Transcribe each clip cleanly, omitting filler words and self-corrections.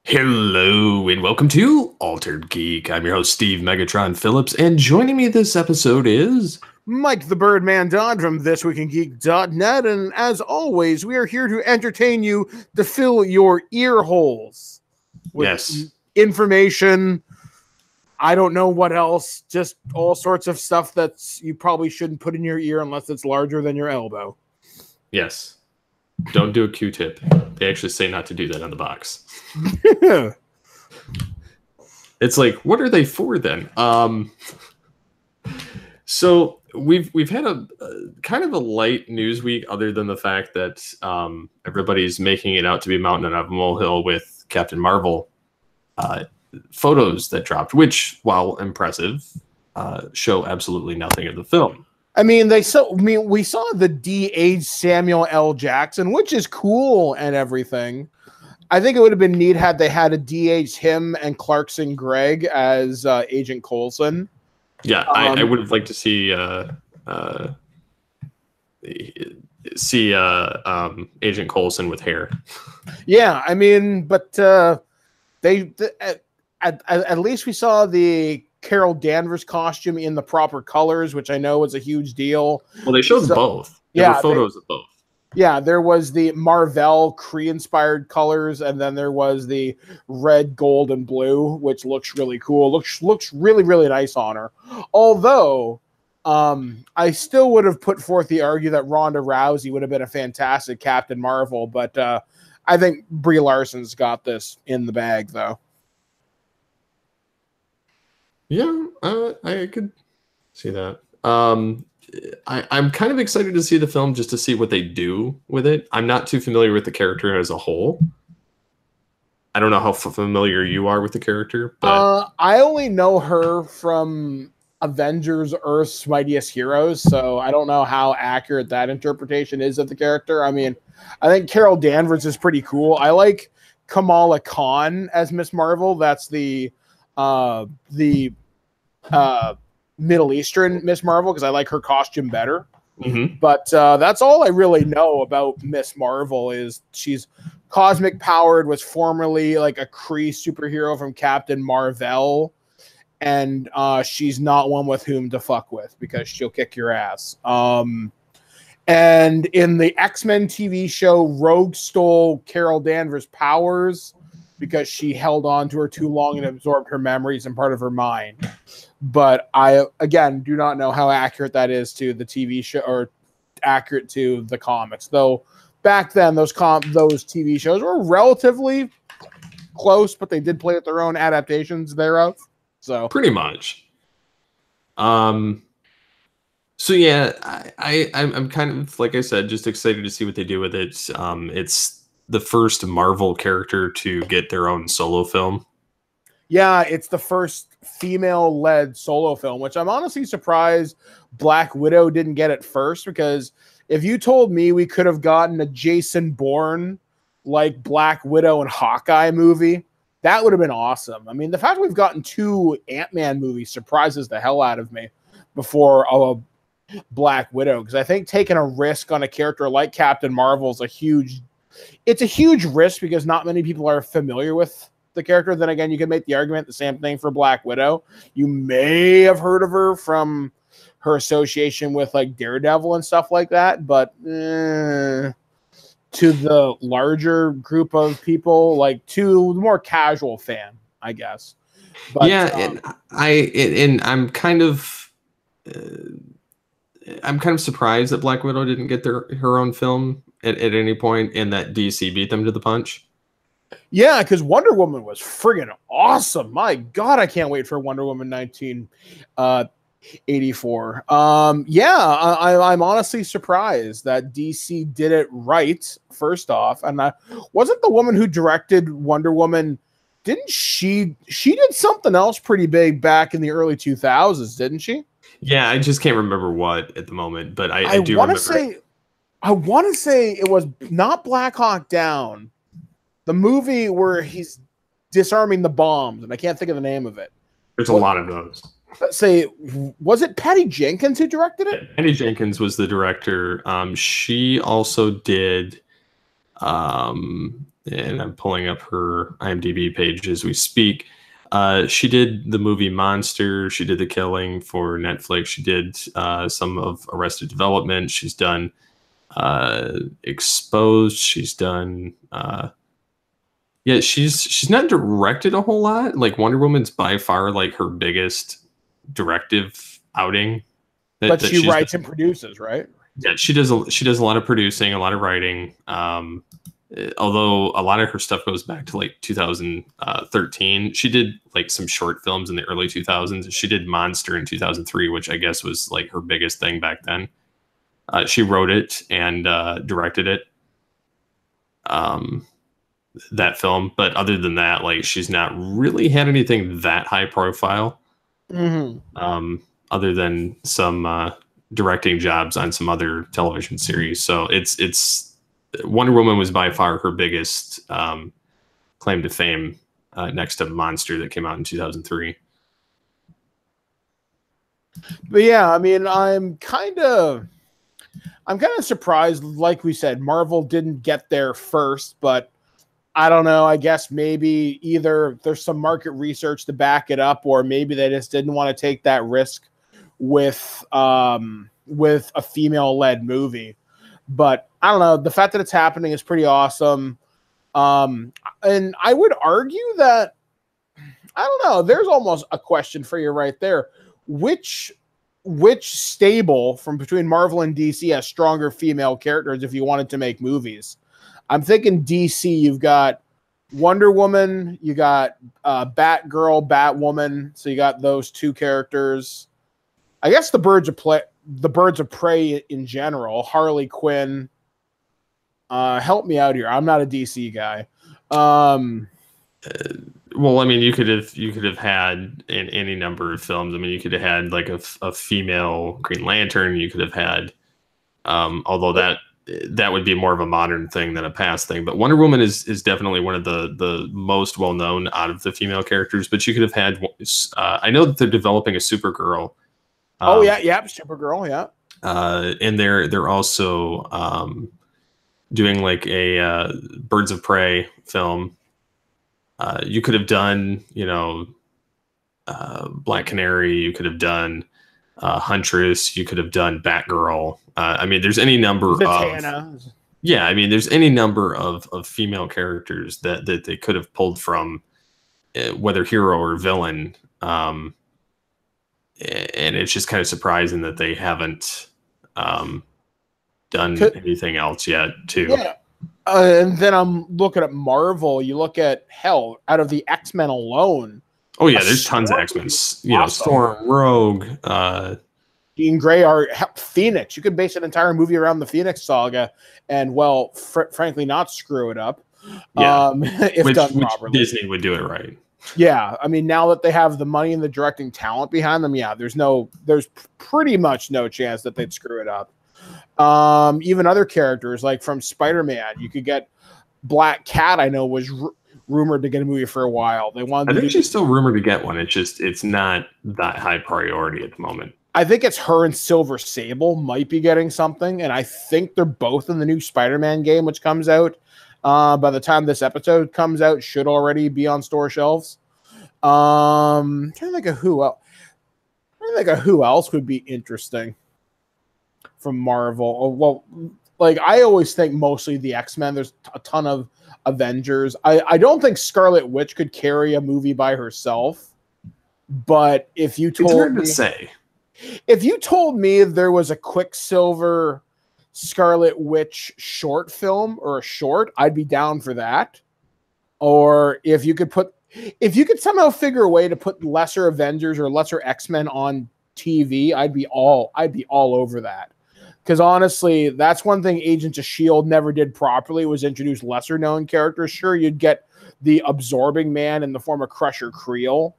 Hello and welcome to Altered Geek. I'm your host, Steve Megatron Phillips, and joining me this episode is Mike the Birdman Dodd from thisweekingeek.net, and as always, we are here to entertain you, to fill your ear holes with information. I don't know what else, just all sorts of stuff that you probably shouldn't put in your ear unless it's larger than your elbow. Yes. Don't do a Q-tip. They actually say not to do that on the box. It's like, what are they for then? So we've had a kind of a light news week, other than the fact that everybody's making it out to be a mountain out of a molehill with Captain Marvel photos that dropped, which, while impressive, show absolutely nothing of the film. I mean, we saw the de-aged Samuel L. Jackson, which is cool and everything. I think it would have been neat had they had a de-aged him and Clarkson Gregg as Agent Coulson. Yeah, I would have liked to see Agent Coulson with hair. Yeah, I mean, but at least we saw the Carol Danvers costume in the proper colors, which I know was a huge deal. Well, they showed both. There were photos of both. Yeah, there was the Marvel Kree-inspired colors, and then there was the red, gold, and blue, which looks really cool. Looks really, really nice on her. Although, I still would have put forth the argument that Ronda Rousey would have been a fantastic Captain Marvel, but I think Brie Larson's got this in the bag, though. Yeah, I could see that. I'm kind of excited to see the film just to see what they do with it. I'm not too familiar with the character as a whole. I don't know how familiar you are with the character, but I only know her from Avengers: Earth's Mightiest Heroes, so I don't know how accurate that interpretation is of the character. I mean, I think Carol Danvers is pretty cool. I like Kamala Khan as Miss Marvel. That's the Middle Eastern Miss Marvel, because I like her costume better. Mm-hmm. But that's all I really know about Miss Marvel. Is she's cosmic powered, was formerly like a Kree superhero from Captain Marvel, and she's not one with whom to fuck with because she'll kick your ass. And in the X-Men TV show, Rogue stole Carol Danvers' powers because she held on to her too long and absorbed her memories and part of her mind. But I, again, do not know how accurate that is to the TV show or accurate to the comics. Though back then, those TV shows were relatively close, but they did play with their own adaptations thereof. So pretty much. So yeah, I'm kind of, like I said, just excited to see what they do with it. It's the first Marvel character to get their own solo film. Yeah, it's the first female-led solo film, which I'm honestly surprised Black Widow didn't get it first, because if you told me we could have gotten a Jason Bourne like Black Widow and Hawkeye movie, that would have been awesome. I mean, the fact we've gotten 2 Ant-Man movies surprises the hell out of me before Black Widow, because I think taking a risk on a character like Captain Marvel is a huge risk, because not many people are familiar with the character. Then again, you can make the argument the same thing for Black Widow. You may have heard of her from her association with like Daredevil and stuff like that, but to the larger group of people, like to the more casual fan, I guess. But, yeah, I'm kind of surprised that Black Widow didn't get her own film at any point, and that DC beat them to the punch. Yeah, because Wonder Woman was friggin' awesome. My God, I can't wait for Wonder Woman 1984. I'm honestly surprised that DC did it right, first off. And wasn't the woman who directed Wonder Woman, didn't she did something else pretty big back in the early 2000s, didn't she? Yeah, I just can't remember what at the moment, but I do want remember. I want to say it was not Black Hawk Down. The movie where he's disarming the bombs, and I can't think of the name of it. There's a lot of those. Let's say, was it Patty Jenkins who directed it? Patty Jenkins was the director. She also did and I'm pulling up her IMDb page as we speak. She did the movie Monster. She did The Killing for Netflix. She did some of Arrested Development. She's done Exposed. She's done. Yeah, she's not directed a whole lot. Like Wonder Woman's by far like her biggest directive outing. But she writes and produces, right? Yeah, she does a lot of producing, a lot of writing. Although a lot of her stuff goes back to like 2013. She did like some short films in the early 2000s. She did Monster in 2003, which I guess was like her biggest thing back then. She wrote it and directed it. That film, but other than that, like she's not really had anything that high profile. Other than some directing jobs on some other television series. So it's Wonder Woman was by far her biggest claim to fame, next to Monster that came out in 2003. But yeah, I mean, I'm kind of surprised. Like we said, Marvel didn't get there first, but I don't know. I guess maybe either there's some market research to back it up, or maybe they just didn't want to take that risk with a female-led movie. But I don't know. The fact that it's happening is pretty awesome. And I would argue that, I don't know, there's almost a question for you right there. Which stable from between Marvel and DC has stronger female characters if you wanted to make movies? I'm thinking DC, you've got Wonder Woman, you got Batgirl, Batwoman, so you got those two characters. I guess the Birds of Prey in general, Harley Quinn. Help me out here. I'm not a DC guy. Well, I mean, you could have had in any number of films. I mean, you could have had like a female Green Lantern. You could have had, although that would be more of a modern thing than a past thing. But Wonder Woman is definitely one of the most well known out of the female characters. But you could have had. I know that they're developing a Supergirl. Supergirl, yeah. And they're also doing like a Birds of Prey film. You could have done, Black Canary. You could have done Huntress. You could have done Batgirl. I mean, there's any number of. Yeah, I mean, there's any number of female characters that they could have pulled from, whether hero or villain. And it's just kind of surprising that they haven't done anything else yet, too. Yeah. And then I'm looking at Marvel. You look at, hell, out of the X-Men alone. Oh, yeah, there's tons of X-Men. Storm, Rogue. Jean Grey, or Phoenix. You could base an entire movie around the Phoenix saga and, well, frankly, not screw it up. Yeah. If done properly. Disney would do it right. Yeah, I mean, now that they have the money and the directing talent behind them, yeah, there's pretty much no chance that they'd screw it up. Even other characters, like from Spider-Man, you could get Black Cat. I know was rumored to get a movie for a while. I think she's still rumored to get one. It's not that high priority at the moment. I think it's her and Silver Sable might be getting something, and I think they're both in the new Spider-Man game, which comes out. By the time this episode comes out, should already be on store shelves. I'm trying to think of who else. Who else would be interesting from Marvel. Well, like I always think mostly the X-Men. There's a ton of Avengers. I don't think Scarlet Witch could carry a movie by herself. But if you told me there was a Quicksilver Scarlet Witch short film or a short, I'd be down for that. Or if you could somehow figure a way to put lesser Avengers or lesser X-Men on TV, I'd be all over that. Because honestly, that's one thing Agents of S.H.I.E.L.D. never did properly, was introduce lesser known characters. Sure, you'd get the Absorbing Man in the form of Crusher Creel,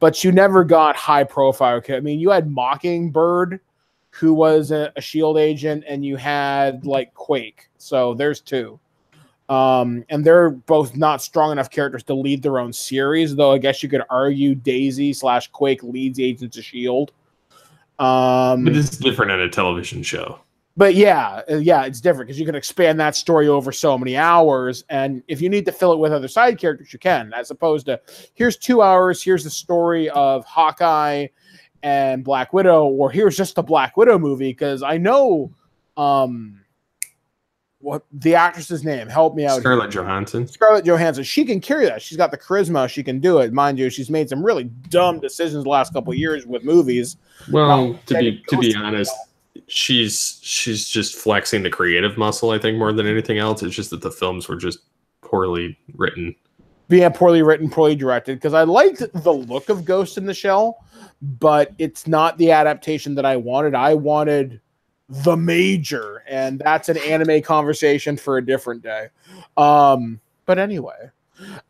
but you never got high profile. I mean, you had Mockingbird, who was a S.H.I.E.L.D. agent, and you had like Quake. So there's two. And they're both not strong enough characters to lead their own series, though I guess you could argue Daisy/Quake leads Agents of S.H.I.E.L.D. But it's different in a television show. But yeah, it's different because you can expand that story over so many hours. And if you need to fill it with other side characters, you can, as opposed to here's 2 hours, here's the story of Hawkeye and Black Widow, or here's just the Black Widow movie. Because I know what the actress's name, help me out. Scarlett Johansson. Scarlett Johansson. She can carry that. She's got the charisma. She can do it. Mind you, she's made some really dumb decisions the last couple of years with movies. Well, to be honest, she's just flexing the creative muscle, I think, more than anything else. It's just that the films were just poorly written. Yeah, poorly written, poorly directed. Because I liked the look of Ghost in the Shell, but it's not the adaptation that I wanted. I wanted The Major, and that's an anime conversation for a different day. But anyway,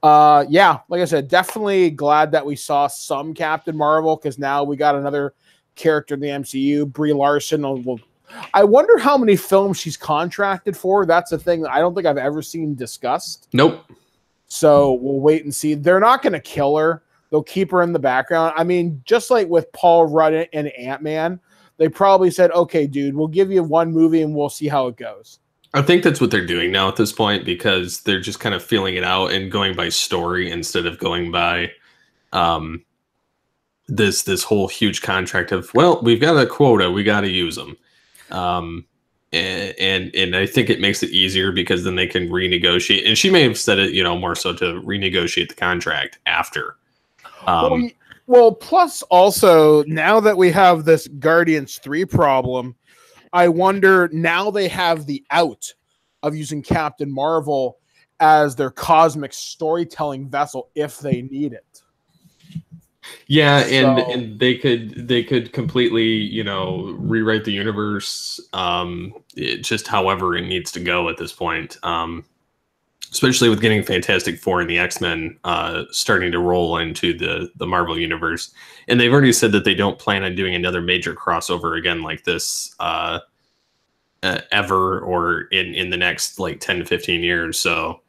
yeah, like I said, definitely glad that we saw some Captain Marvel, because now we got another character in the MCU. Brie Larson. I wonder how many films she's contracted for. That's a thing that I don't think I've ever seen discussed. Nope. So we'll wait and see. They're not going to kill her. They'll keep her in the background. I mean, just like with Paul Rudd and Ant-Man, they probably said, okay, dude, we'll give you one movie and we'll see how it goes. I think that's what they're doing now at this point, because they're just kind of feeling it out and going by story instead of going by this whole huge contract of, well, we've got a quota, we got to use them. And I think it makes it easier because then they can renegotiate. And she may have said it, more so to renegotiate the contract after. Well, plus also, now that we have this Guardians 3 problem, I wonder, now they have the out of using Captain Marvel as their cosmic storytelling vessel if they need it. Yeah, and they could completely, rewrite the universe just however it needs to go at this point. Especially with getting Fantastic Four and the X-Men starting to roll into the Marvel universe. And they've already said that they don't plan on doing another major crossover again like this ever, or in the next like 10 to 15 years. So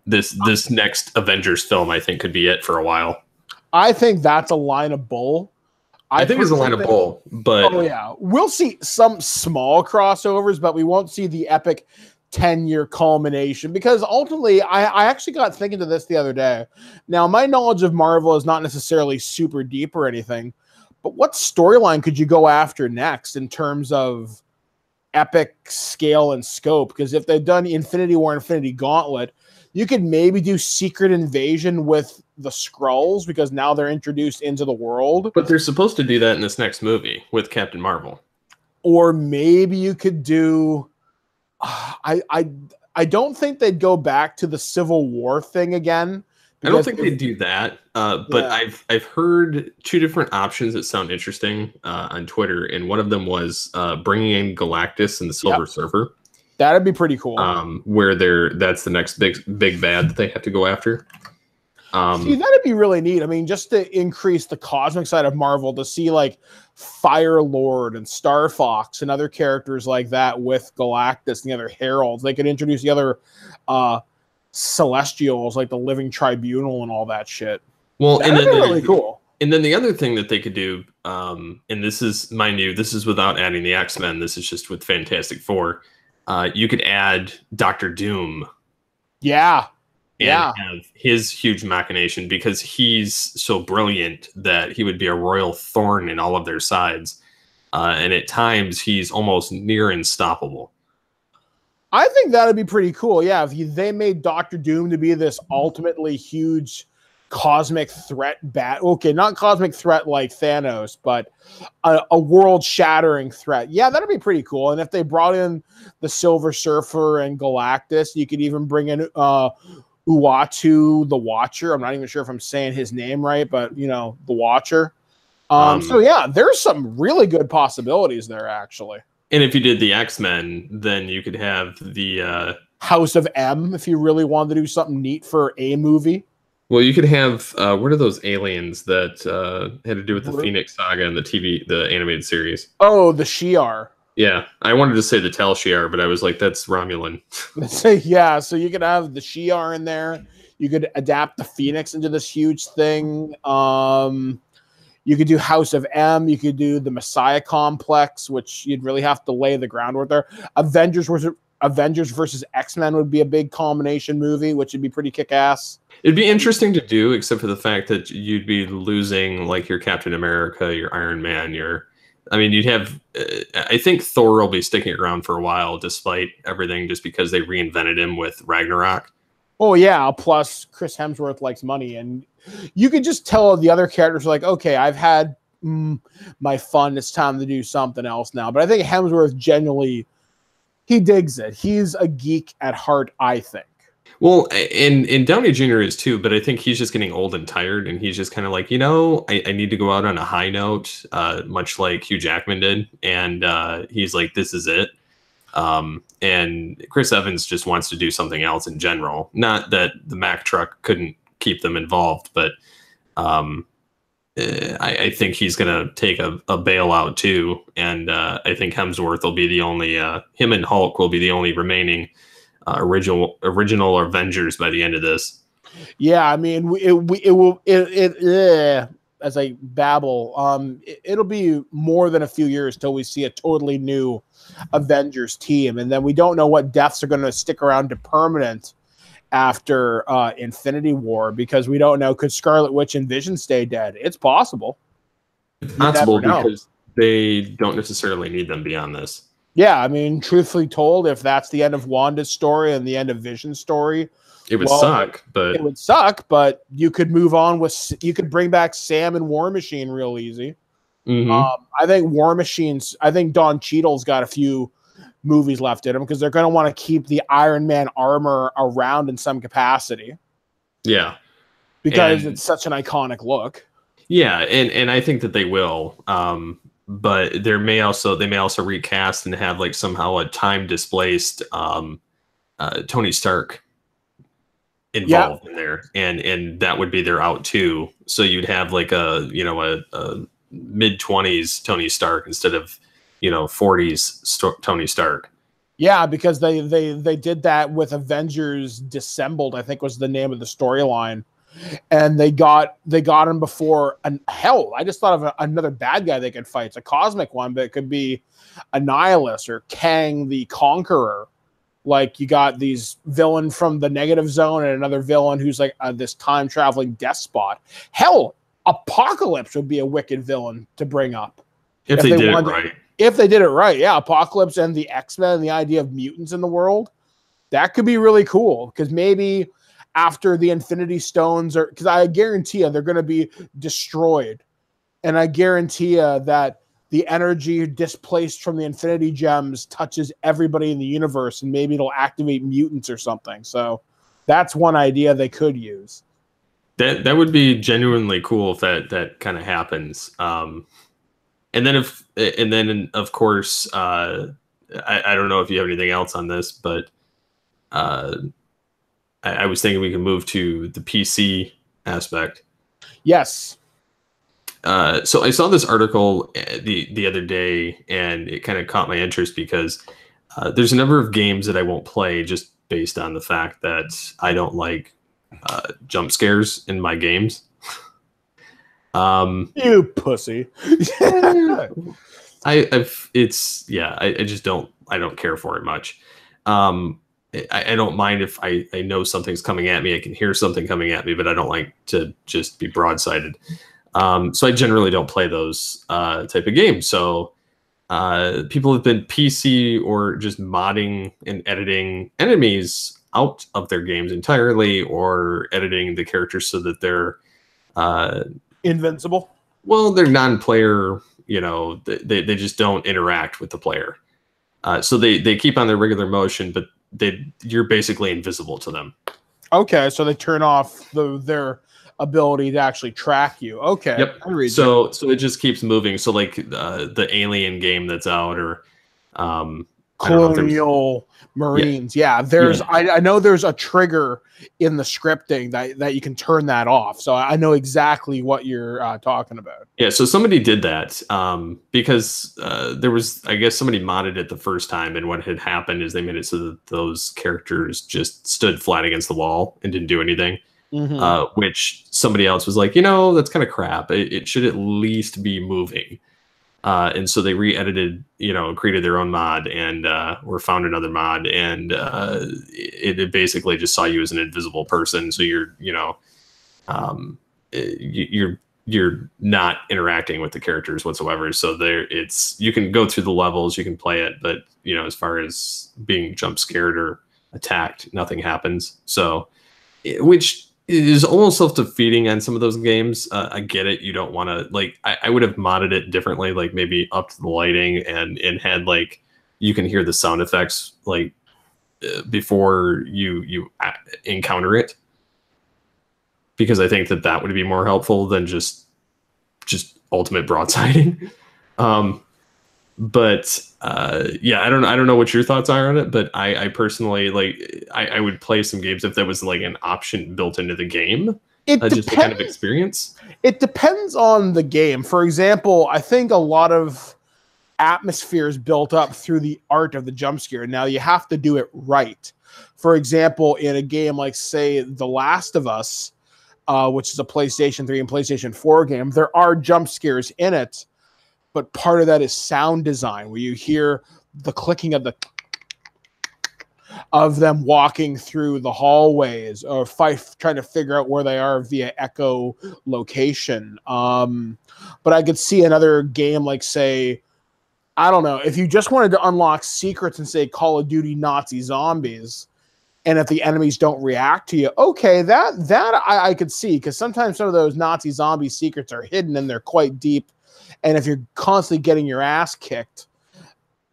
this next Avengers film, I think, could be it for a while. I think that's a line of bull. I think it's a line of bull, but... Oh, yeah. We'll see some small crossovers, but we won't see the epic 10-year culmination, because ultimately, I actually got thinking to this the other day. Now, my knowledge of Marvel is not necessarily super deep or anything, but what storyline could you go after next in terms of epic scale and scope? Because if they've done Infinity War, Infinity Gauntlet, you could maybe do Secret Invasion with the Skrulls, because now they're introduced into the world. But they're supposed to do that in this next movie with Captain Marvel. Or maybe you could do... I don't think they'd go back to the Civil War thing again. I don't think they'd do that. But yeah. I've heard two different options that sound interesting on Twitter, and one of them was bringing in Galactus and the Silver Surfer. That'd be pretty cool. Where that's the next big bad that they have to go after. See, that'd be really neat. I mean, just to increase the cosmic side of Marvel, to see like Fire Lord and Star Fox and other characters like that with Galactus and the other Heralds. They could introduce the other Celestials, like the Living Tribunal and all that shit. Well, that'd be really cool. And then the other thing that they could do, and this is, mind you, this is without adding the X-Men. This is just with Fantastic Four. You could add Dr. Doom. Yeah. And have his huge machination, because he's so brilliant that he would be a royal thorn in all of their sides. And at times, he's almost near unstoppable. I think that'd be pretty cool. Yeah, if they made Dr. Doom to be this ultimately huge cosmic threat okay, not cosmic threat like Thanos, but a world-shattering threat. Yeah, that'd be pretty cool. And if they brought in the Silver Surfer and Galactus, you could even bring in... Uatu the Watcher. I'm not even sure if I'm saying his name right, but the Watcher. So yeah, there's some really good possibilities there, actually. And if you did the X-Men, then you could have the House of M, if you really wanted to do something neat for a movie. Well, you could have what are those aliens that had to do with the Phoenix Saga and the animated series? Oh, the Shi'ar. Yeah, I wanted to say the Tal Shi'ar, but I was like, that's Romulan. Yeah, so you could have the Shi'ar in there. You could adapt the Phoenix into this huge thing. You could do House of M. You could do the Messiah Complex, which you'd really have to lay the groundwork there. Avengers versus X-Men would be a big combination movie, which would be pretty kick-ass. It'd be interesting to do, except for the fact that you'd be losing like your Captain America, your Iron Man, you'd have. I think Thor will be sticking around for a while, despite everything, just because they reinvented him with Ragnarok. Oh yeah, plus Chris Hemsworth likes money, and you could just tell the other characters are like, okay, I've had my fun. It's time to do something else now. But I think Hemsworth genuinely, he digs it. He's a geek at heart, I think. Well, and Downey Jr. is too, but I think he's just getting old and tired, and he's just kind of like, I need to go out on a high note, much like Hugh Jackman did, and he's like, this is it. And Chris Evans just wants to do something else in general. Not that the Mack truck couldn't keep them involved, but I think he's going to take a bailout too, and I think Hemsworth will be the only. Him and Hulk will be the only remaining original Avengers by the end of this. Yeah, I mean, as I babble, it'll be more than a few years till we see a totally new Avengers team, and then we don't know what deaths are going to stick around to permanent after Infinity War, because we don't know, could Scarlet Witch and Vision stay dead? It's possible. It's possible because they don't necessarily need them beyond this. Yeah, I mean, truthfully told, if that's the end of Wanda's story and the end of Vision's story, it would suck. But it would suck. But you could move on with, you could bring back Sam and War Machine real easy. I think War Machines. I think Don Cheadle's got a few movies left in him, because they're going to want to keep the Iron Man armor around in some capacity. Yeah, because it's such an iconic look. Yeah, and I think that they will. But they may also recast and have like somehow a time displaced Tony Stark involved in there, and that would be their out too. So you'd have like a mid-20s Tony Stark instead of 40s Tony Stark. Yeah, because they did that with Avengers Dissembled, I think was the name of the storyline. And they got him before, and hell, I just thought of another bad guy they could fight. It's a cosmic one, but it could be Annihilus or Kang the Conqueror. Like, you got these villain from the Negative Zone and another villain who's like this time traveling despot. Hell, Apocalypse would be a wicked villain to bring up if they did it right. If they did it right, yeah, Apocalypse and the X-Men and the idea of mutants in the world, that could be really cool. Because maybe after the Infinity Stones are, because I guarantee you they're going to be destroyed, and I guarantee you that the energy displaced from the Infinity Gems touches everybody in the universe, and maybe it'll activate mutants or something. So that's one idea they could use. That would be genuinely cool if that kind of happens. And then of course, I don't know if you have anything else on this, but I was thinking we can move to the PC aspect. Yes. So I saw this article the other day, and it kind of caught my interest because there's a number of games that I won't play just based on the fact that I don't like jump scares in my games. You pussy. I just don't care for it much. I don't mind if I know something's coming at me. I can hear something coming at me, but I don't like to just be broadsided. So I generally don't play those type of games. So people have been PC or just modding and editing enemies out of their games entirely, or editing the characters so that they're invincible. Well, they're non-player. They just don't interact with the player. So they keep on their regular motion, but you're basically invisible to them. Okay, so they turn off their ability to actually track you. Okay. Yep. So it just keeps moving. So like the Alien game that's out, or Colonial Marines. Yeah, I know there's a trigger in the scripting that you can turn that off. So I know exactly what you're talking about. Yeah, so somebody did that because there was, I guess somebody modded it the first time, and what had happened is they made it so that those characters just stood flat against the wall and didn't do anything. which somebody else was like, you know, that's kind of crap. It should at least be moving. And so they re-edited, you know, created their own mod and or found another mod, and it basically just saw you as an invisible person. So you're, you know, you're not interacting with the characters whatsoever. So you can go through the levels, you can play it, but you know, as far as being jump scared or attacked, nothing happens. So, which is almost self-defeating on some of those games. I get it. You don't want to, like, I would have modded it differently, like maybe upped the lighting and had like, you can hear the sound effects like before you encounter it. Because I think that would be more helpful than just ultimate broadsiding. But yeah, I don't know what your thoughts are on it, but I personally, like, I would play some games if there was like an option built into the game. Just the kind of experience. It depends on the game. For example, I think a lot of atmosphere is built up through the art of the jump scare. Now you have to do it right. For example, in a game like, say, The Last of Us, which is a PlayStation 3 and PlayStation 4 game, there are jump scares in it, but part of that is sound design, where you hear the clicking of them walking through the hallways or trying to figure out where they are via echo location. But I could see another game like, say, I don't know, if you just wanted to unlock secrets and say Call of Duty Nazi Zombies, and if the enemies don't react to you, okay, that I could see, because sometimes some of those Nazi zombie secrets are hidden and they're quite deep. And if you're constantly getting your ass kicked,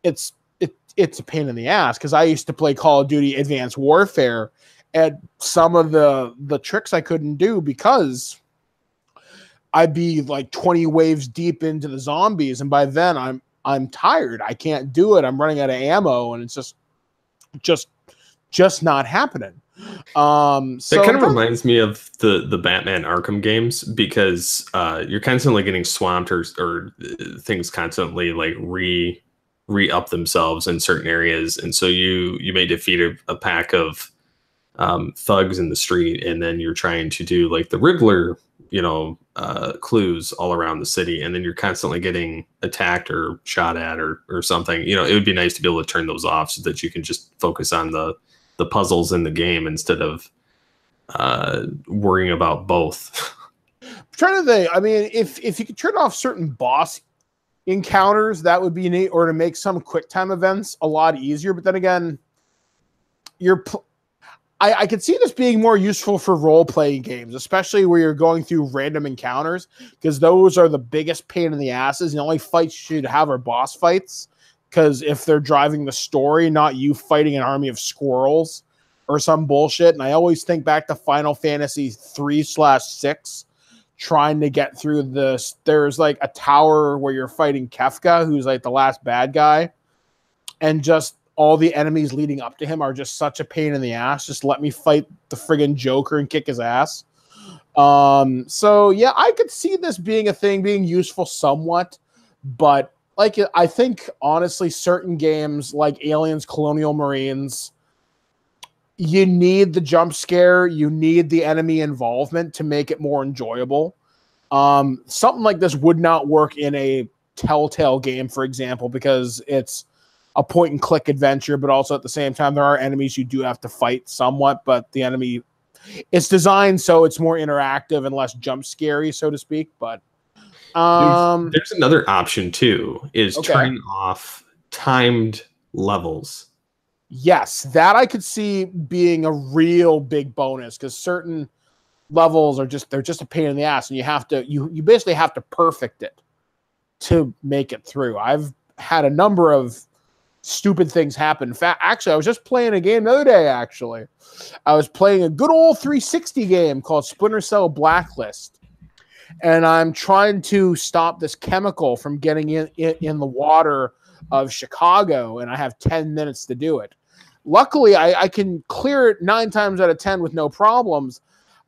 it's a pain in the ass. Because I used to play Call of Duty Advanced Warfare, and some of the tricks I couldn't do because I'd be like 20 waves deep into the zombies, and by then I'm tired. I can't do it. I'm running out of ammo, and it's just not happening. That kind of reminds me of the Batman Arkham games, because you're constantly getting swamped or things constantly like re-up themselves in certain areas, and so you may defeat a pack of thugs in the street, and then you're trying to do like the Riddler, you know, clues all around the city, and then you're constantly getting attacked or shot at or something. You know, it would be nice to be able to turn those off so that you can just focus on the puzzles in the game instead of worrying about both. I'm trying to think. I mean, if you could turn off certain boss encounters, that would be neat, or to make some quick time events a lot easier. But then again, I could see this being more useful for role-playing games, especially where you're going through random encounters, because those are the biggest pain in the asses. The only fights you should have are boss fights, because if they're driving the story, not you fighting an army of squirrels or some bullshit. And I always think back to Final Fantasy 3/6, trying to get through this. There's like a tower where you're fighting Kefka, who's like the last bad guy, and just all the enemies leading up to him are just such a pain in the ass. Just let me fight the friggin' Joker and kick his ass. So yeah, I could see this being a thing, being useful somewhat, but like, I think, honestly, certain games like Aliens, Colonial Marines, you need the jump scare, you need the enemy involvement to make it more enjoyable. Something like this would not work in a Telltale game, for example, because it's a point-and-click adventure, but also at the same time, there are enemies you do have to fight somewhat, but the enemy, it's designed so it's more interactive and less jump scary, so to speak, but there's another option too, is turning off timed levels. Yes, that I could see being a real big bonus, because certain levels are they're just a pain in the ass, and you have to you basically have to perfect it to make it through. I've had a number of stupid things happen. In fact, actually, I was just playing a game the other day. Actually, I was playing a good old 360 game called Splinter Cell Blacklist. And I'm trying to stop this chemical from getting in the water of Chicago, and I have 10 minutes to do it. Luckily, I can clear it 9 times out of 10 with no problems,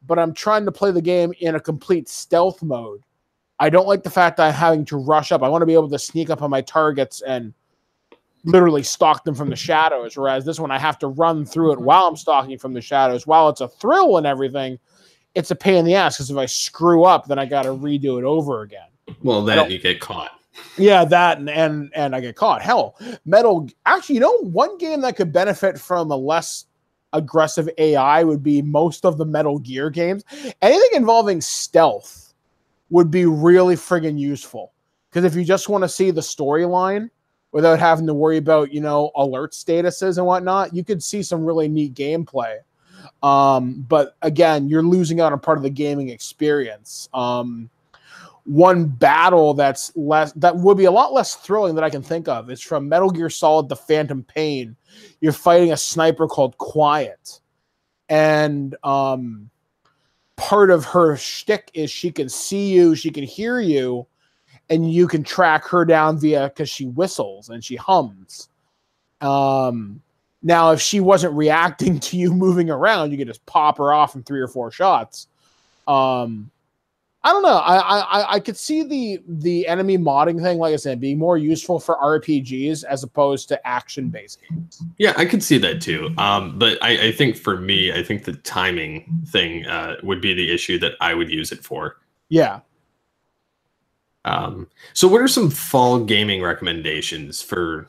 but I'm trying to play the game in a complete stealth mode. I don't like the fact that I'm having to rush up. I want to be able to sneak up on my targets and literally stalk them from the shadows, whereas this one I have to run through it while I'm stalking from the shadows. While it's a thrill and everything, it's a pain in the ass because if I screw up, then I got to redo it over again. Well, then you get caught. Yeah, that and I get caught. Hell, actually, one game that could benefit from a less aggressive AI would be most of the Metal Gear games. Anything involving stealth would be really friggin' useful. Because if you just want to see the storyline without having to worry about, alert statuses and whatnot, you could see some really neat gameplay. But again, you're losing out on part of the gaming experience. One battle that would be a lot less thrilling that I can think of is from Metal Gear Solid: The Phantom Pain. You're fighting a sniper called Quiet, and part of her shtick is she can see you, she can hear you, and you can track her down because she whistles and she hums. Now, if she wasn't reacting to you moving around, you could just pop her off in 3 or 4 shots. I don't know. I could see the enemy modding thing, like I said, being more useful for RPGs as opposed to action-based games. Yeah, I could see that too. But I think for me, I think the timing thing would be the issue that I would use it for. Yeah. So what are some fall gaming recommendations for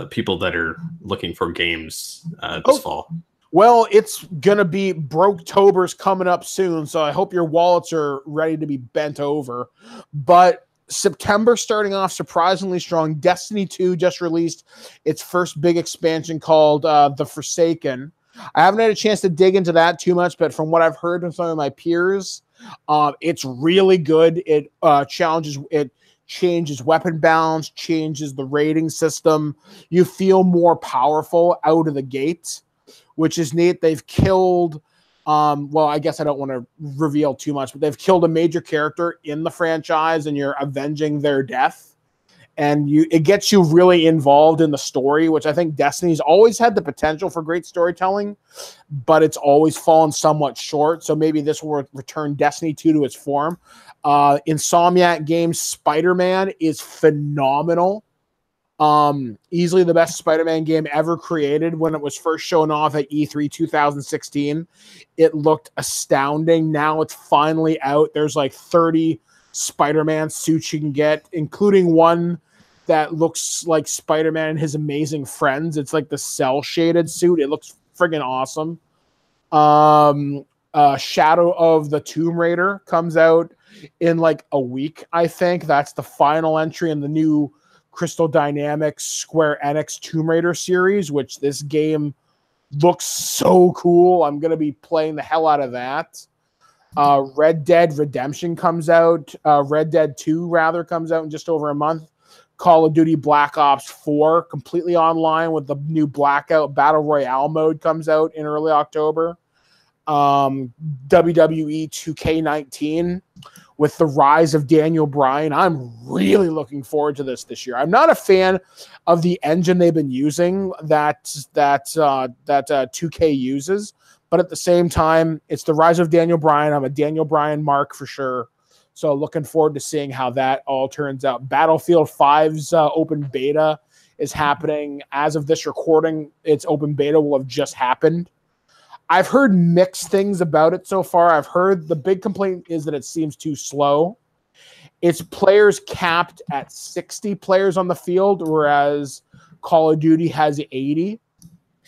people that are looking for games this fall? Well, it's going to be Broketober's coming up soon, so I hope your wallets are ready to be bent over. But September starting off surprisingly strong. Destiny 2 just released its first big expansion called The Forsaken. I haven't had a chance to dig into that too much, but from what I've heard from some of my peers, it's really good. It changes weapon balance, changes the rating system. You feel more powerful out of the gate, which is neat. They've killed, well, I guess I don't want to reveal too much, but they've killed a major character in the franchise, and you're avenging their death. And it gets you really involved in the story, which I think Destiny's always had the potential for great storytelling, but it's always fallen somewhat short. So maybe this will return Destiny 2 to its form. Insomniac Games Spider-Man is phenomenal. Easily the best Spider-Man game ever created. When it was first shown off at E3 2016, it looked astounding. Now it's finally out. There's like 30 Spider-Man suits you can get, including one that looks like Spider-Man and his amazing friends. It's like the cell-shaded suit. It looks friggin' awesome. Shadow of the Tomb Raider comes out in like a week, I think. That's the final entry in the new Crystal Dynamics Square Enix Tomb Raider series, which this game looks so cool. I'm going to be playing the hell out of that. Red Dead Redemption comes out. Red Dead 2, rather, comes out in just over a month. Call of Duty Black Ops 4, completely online with the new Blackout Battle Royale mode, comes out in early October. WWE 2K19 with the rise of Daniel Bryan. I'm really looking forward to this year. I'm not a fan of the engine they've been using that 2K uses, but at the same time, it's the rise of Daniel Bryan. I'm a Daniel Bryan mark for sure. So looking forward to seeing how that all turns out. Battlefield 5's open beta is happening. As of this recording, its open beta will have just happened. I've heard mixed things about it so far. I've heard the big complaint is that it seems too slow. Its players capped at 60 players on the field, whereas Call of Duty has 80.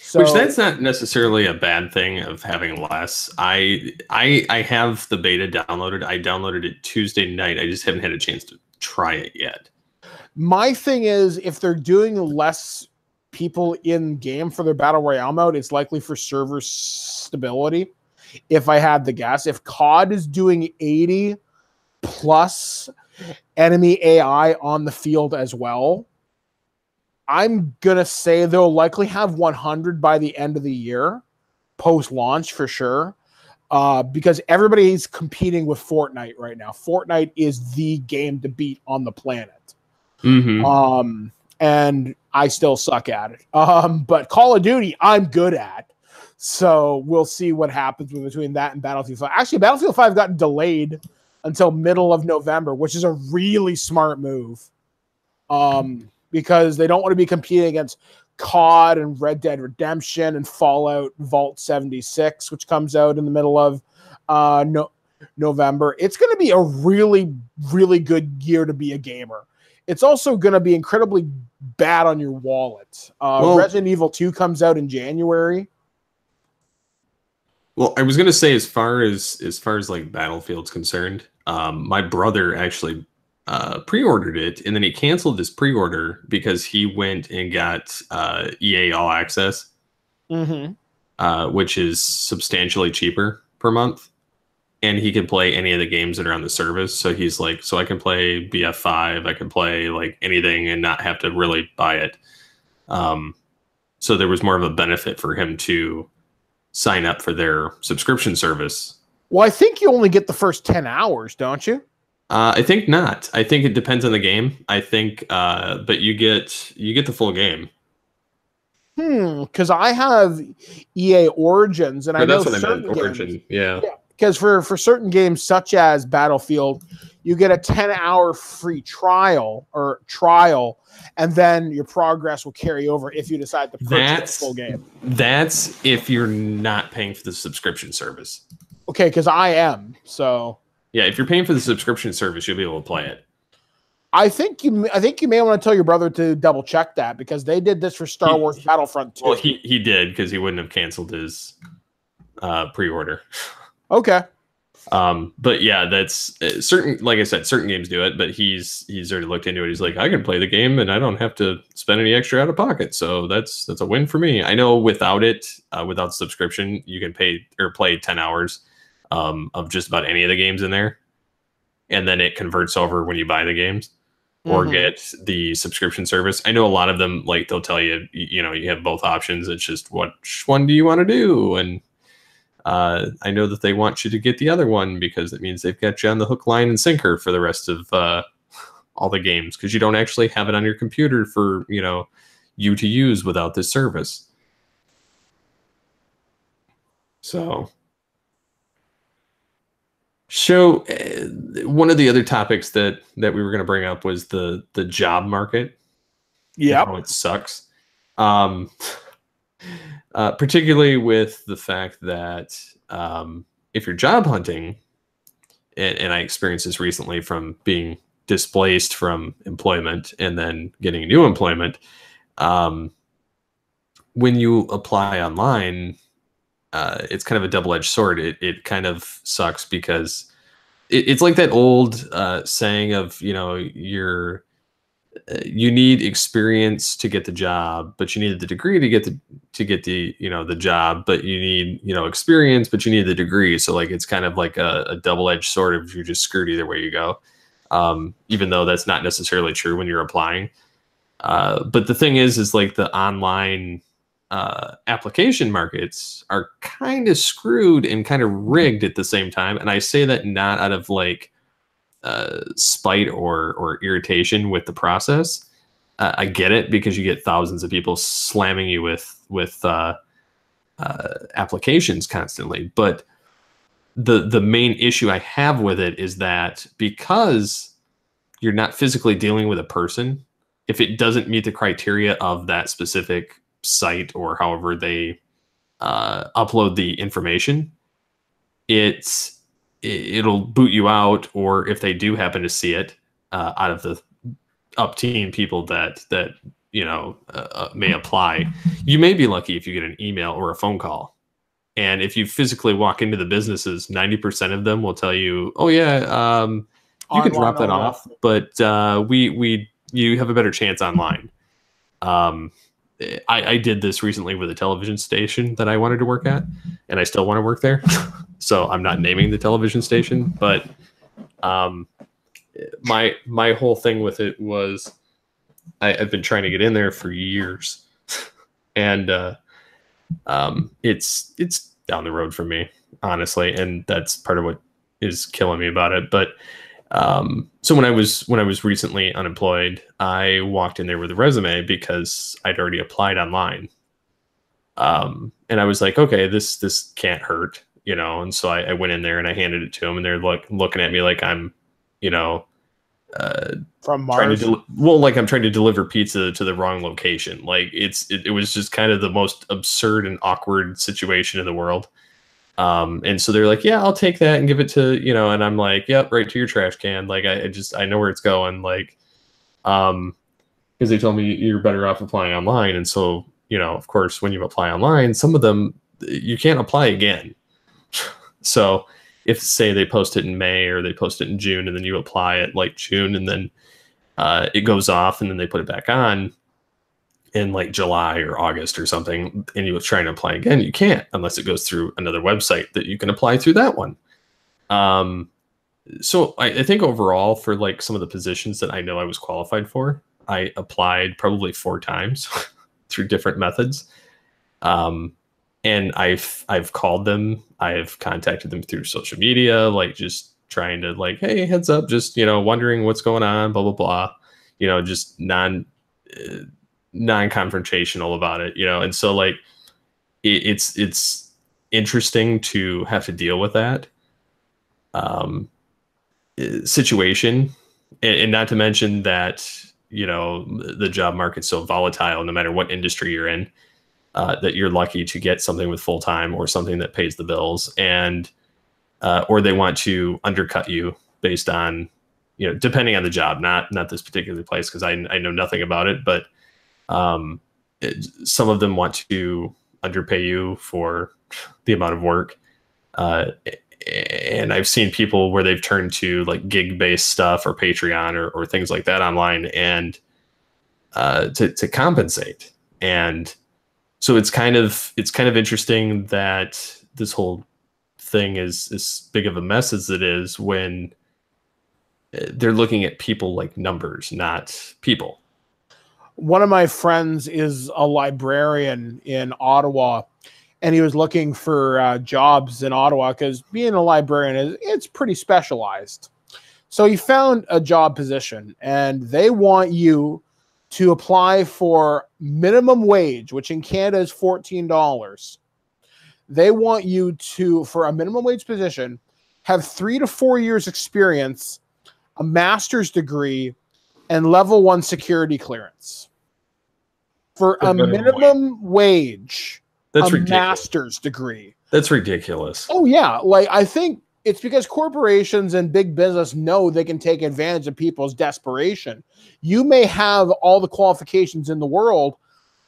So, which that's not necessarily a bad thing of having less. I have the beta downloaded. I downloaded it Tuesday night. I just haven't had a chance to try it yet. My thing is, if they're doing less people in game for their battle royale mode, it's likely for server stability. If I had to guess, if COD is doing 80 plus enemy AI on the field as well, I'm gonna say they'll likely have 100 by the end of the year, post launch for sure, because everybody's competing with Fortnite right now. Fortnite is the game to beat on the planet. Mm-hmm. And I still suck at it. But Call of Duty, I'm good at. So we'll see what happens between that and Battlefield 5. Actually, Battlefield 5 got delayed until middle of November, which is a really smart move. Because they don't want to be competing against COD and Red Dead Redemption and Fallout Vault 76, which comes out in the middle of no November. It's going to be a really, really good year to be a gamer. It's also going to be incredibly bad on your wallet. Resident Evil 2 comes out in January. Well, I was going to say, as far as like Battlefield's concerned, my brother actually pre-ordered it, and then he canceled his pre-order because he went and got EA All Access, which is substantially cheaper per month. And he can play any of the games that are on the service. So he's like, so I can play BF5, I can play like anything and not have to really buy it. So there was more of a benefit for him to sign up for their subscription service. Well, I think you only get the first 10 hours, don't you? I think not. I think it depends on the game. I think, but you get the full game. Because I have EA Origins, and I know that's what I meant. games, Origin, yeah. Because for certain games such as Battlefield, you get a 10-hour free trial, and then your progress will carry over if you decide to purchase the full game. That's if you're not paying for the subscription service. Okay, because I am. So yeah, if you're paying for the subscription service, you'll be able to play it. I think you may want to tell your brother to double check that, because they did this for Star Wars Battlefront 2. Well, he did, because he wouldn't have canceled his pre-order. Okay. But yeah, that's certain. Like I said, certain games do it, but he's already looked into it. He's like, I can play the game and I don't have to spend any extra out of pocket. So that's a win for me. I know without it, without subscription, you can pay or play 10 hours of just about any of the games in there, and then it converts over when you buy the games or get the subscription service. I know a lot of them, like, they'll tell you, you know, you have both options. It's just, which one do you want to do? And I know that they want you to get the other one because it means they've got you on the hook, line, and sinker for the rest of all the games, because you don't actually have it on your computer for, you know, you to use without this service. So one of the other topics that we were going to bring up was the job market. Yeah, how it sucks. Particularly with the fact that if you're job hunting, and I experienced this recently from being displaced from employment and then getting new employment, when you apply online, it's kind of a double-edged sword. It kind of sucks because it's like that old saying of, you know, you need experience to get the job, but you need the degree to get the you know, the job, but you need, you know, experience, but you need the degree. So like, it's kind of like a double-edged sword of you're just screwed either way you go. Even though that's not necessarily true when you're applying. But the thing is like the online application markets are kind of screwed and kind of rigged at the same time. And I say that not out of like spite or irritation with the process. I get it, because you get thousands of people slamming you with applications constantly. But the main issue I have with it is that because you're not physically dealing with a person, if it doesn't meet the criteria of that specific site or however they upload the information, it'll boot you out, or if they do happen to see it, out of the up teen people that you know may apply, you may be lucky if you get an email or a phone call. And if you physically walk into the businesses, 90% of them will tell you, oh yeah, you can drop that off, but you have a better chance online. I did this recently with a television station that I wanted to work at, and I still want to work there. So I'm not naming the television station, but my whole thing with it was I've been trying to get in there for years, and it's down the road from me, honestly, and that's part of what is killing me about it. But so when I was recently unemployed, I walked in there with a resume because I'd already applied online. And I was like, okay, this can't hurt, you know? And so I went in there and I handed it to them, and they're looking at me like I'm, you know, from Mars. Like I'm trying to deliver pizza to the wrong location. Like it was just kind of the most absurd and awkward situation in the world. And so they're like, yeah, I'll take that and give it to, you know, and I'm like, yep, right to your trash can. Like, I know where it's going. Like, because they told me you're better off applying online. And so, you know, of course, when you apply online, some of them you can't apply again. So if, say, they post it in May or they post it in June, and then you apply it like June, and then it goes off, and then they put it back on in like July or August or something, and you were trying to apply again, you can't unless it goes through another website that you can apply through that one. So I think overall, for like some of the positions that I know I was qualified for, I applied probably 4 times through different methods. And I've called them, I've contacted them through social media, like just trying to like, hey, heads up, just, you know, wondering what's going on, blah, blah, blah, you know, just non-confrontational about it, you know. And so like it's interesting to have to deal with that situation, and not to mention that, you know, the job market's so volatile no matter what industry you're in, that you're lucky to get something with full-time or something that pays the bills, and or they want to undercut you based on, you know, depending on the job, not this particular place, because I know nothing about it, but some of them want to underpay you for the amount of work. And I've seen people where they've turned to like gig-based stuff or Patreon or things like that online, and to compensate. And so it's kind of interesting that this whole thing is as big of a mess as it is, when they're looking at people like numbers, not people. One of my friends is a librarian in Ottawa, and he was looking for jobs in Ottawa because being a librarian it's pretty specialized. So he found a job position, and they want you to apply for minimum wage, which in Canada is $14. They want you to, for a minimum wage position, have 3 to 4 years experience, a master's degree, and level 1 security clearance. For a minimum wage, that's a ridiculous. Master's degree. That's ridiculous. Oh, yeah. Like, I think it's because corporations and big business know they can take advantage of people's desperation. You may have all the qualifications in the world,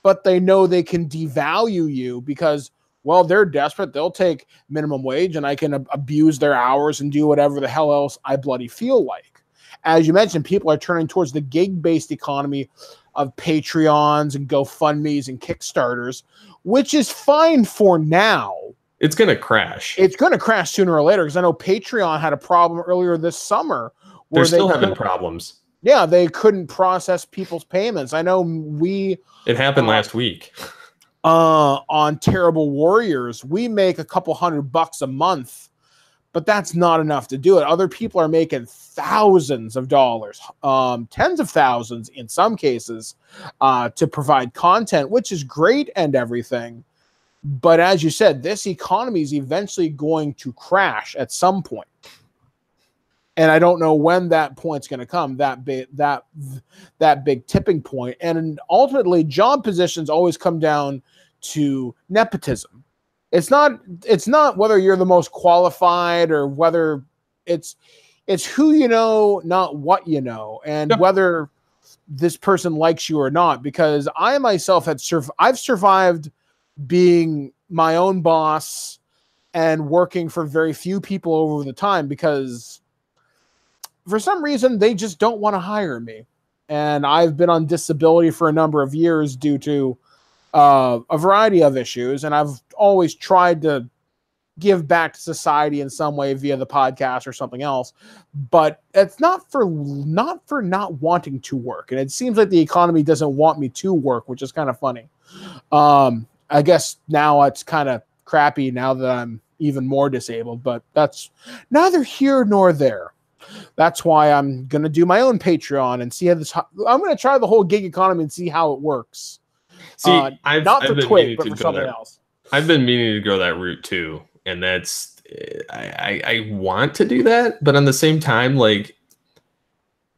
but they know they can devalue you because, well, they're desperate. They'll take minimum wage, and I can abuse their hours and do whatever the hell else I bloody feel like. As you mentioned, people are turning towards the gig-based economy of Patreons and GoFundMes and Kickstarters, which is fine for now. It's going to crash. It's going to crash sooner or later, because I know Patreon had a problem earlier this summer. They're still having problems. Yeah, they couldn't process people's payments. I know it happened last week. On Terrible Warriors, we make a couple $100 a month, but that's not enough to do it. Other people are making thousands of dollars, tens of thousands in some cases, to provide content, which is great and everything. But as you said, this economy is eventually going to crash at some point. And I don't know when that point's going to come, that big tipping point. And ultimately, job positions always come down to nepotism. It's not whether you're the most qualified or whether it's who you know, not what you know, and whether this person likes you or not. Because I myself I've survived being my own boss and working for very few people over the time, because for some reason they just don't want to hire me. And I've been on disability for a number of years due to a variety of issues, and I've always tried to give back to society in some way via the podcast or something else, but it's not for not wanting to work. And it seems like the economy doesn't want me to work, which is kind of funny. I guess now it's kind of crappy now that I'm even more disabled, but that's neither here nor there. That's why I'm going to do my own Patreon and see how I'm going to try the whole gig economy and see how it works. See, not for Twig, but for something else. I've been meaning to go that route too. And that's, I want to do that, but on the same time, like,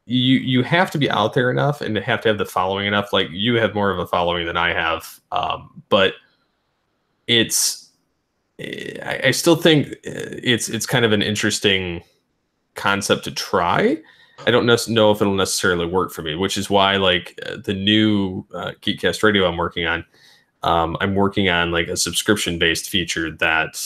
you have to be out there enough and have to have the following enough. Like, you have more of a following than I have, but it's I still think it's kind of an interesting concept to try. I don't know if it'll necessarily work for me, which is why like the new Geekcast Radio I'm working on like a subscription based feature that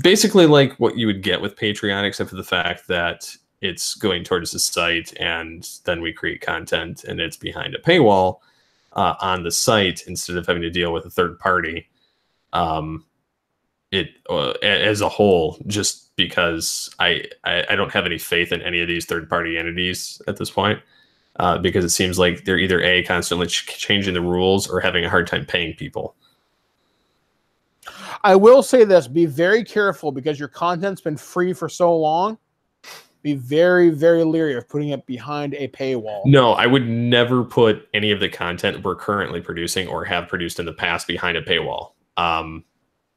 basically like what you would get with Patreon, except for the fact that it's going towards the site and then we create content and it's behind a paywall on the site instead of having to deal with a third party. As a whole, just because I don't have any faith in any of these third party entities at this point, because it seems like they're either constantly changing the rules or having a hard time paying people. I will say this: be very careful because your content's been free for so long. Be very, very leery of putting it behind a paywall. No, I would never put any of the content we're currently producing or have produced in the past behind a paywall.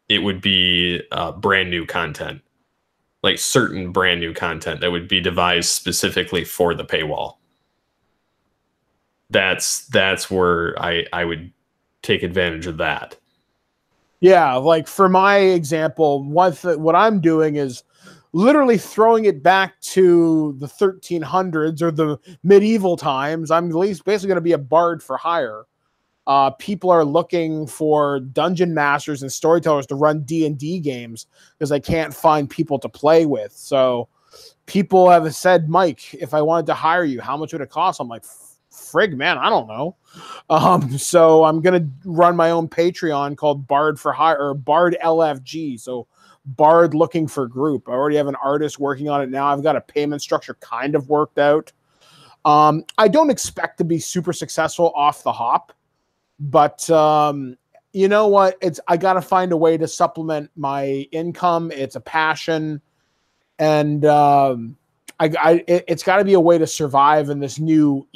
It would be brand new content, like certain brand new content that would be devised specifically for the paywall. That's where I would take advantage of that. Yeah, like for my example, what I'm doing is literally throwing it back to the 1300s or the medieval times. I'm at least basically going to be a bard for hire. People are looking for dungeon masters and storytellers to run D&D games because I can't find people to play with. So people have said, Mike, if I wanted to hire you, how much would it cost? I'm like, frig, man, I don't know. So I'm going to run my own Patreon called Bard for Hire or Bard LFG. So Bard looking for group. I already have an artist working on it now. I've got a payment structure kind of worked out. I don't expect to be super successful off the hop, but you know what? I got to find a way to supplement my income. It's a passion, and it's got to be a way to survive in this new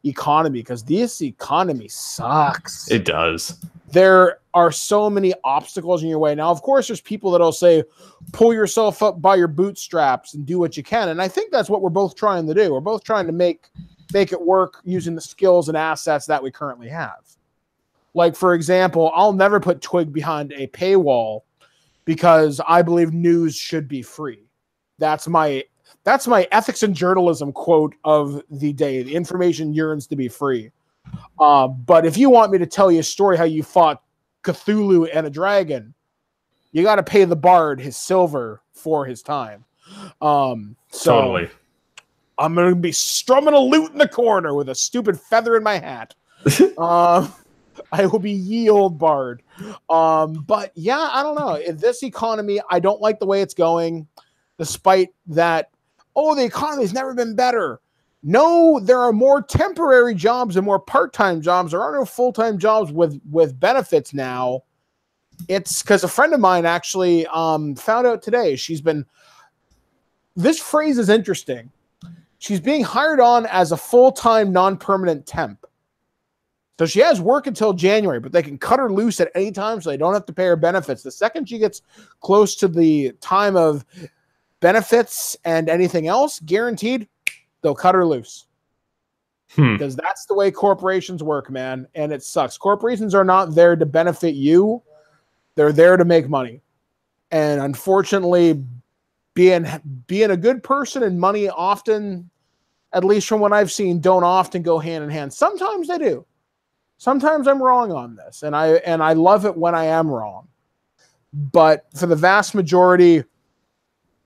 economy because this economy sucks. It does. There are so many obstacles in your way. Now, of course, there's people that'll say, pull yourself up by your bootstraps and do what you can. And I think that's what we're both trying to do. We're both trying to make it work using the skills and assets that we currently have. Like, for example, I'll never put Twig behind a paywall because I believe news should be free. That's my ethics and journalism quote of the day. The information yearns to be free. But if you want me to tell you a story how you fought Cthulhu and a dragon, you got to pay the bard his silver for his time. Totally. I'm going to be strumming a lute in the corner with a stupid feather in my hat. I will be ye old bard. But yeah, I don't know. In this economy, I don't like the way it's going, despite that, the economy's never been better. No, there are more temporary jobs and more part-time jobs. There are no full-time jobs with benefits now. It's because a friend of mine actually found out today. This phrase is interesting. She's being hired on as a full-time, non-permanent temp. So she has work until January, but they can cut her loose at any time so they don't have to pay her benefits. The second she gets close to the time of benefits and anything else, guaranteed, they'll cut her loose. Because that's the way corporations work, man. And it sucks. Corporations are not there to benefit you. They're there to make money. And unfortunately, being a good person and money often, at least from what I've seen, don't often go hand in hand. Sometimes they do. Sometimes I'm wrong on this. And I love it when I am wrong. But for the vast majority,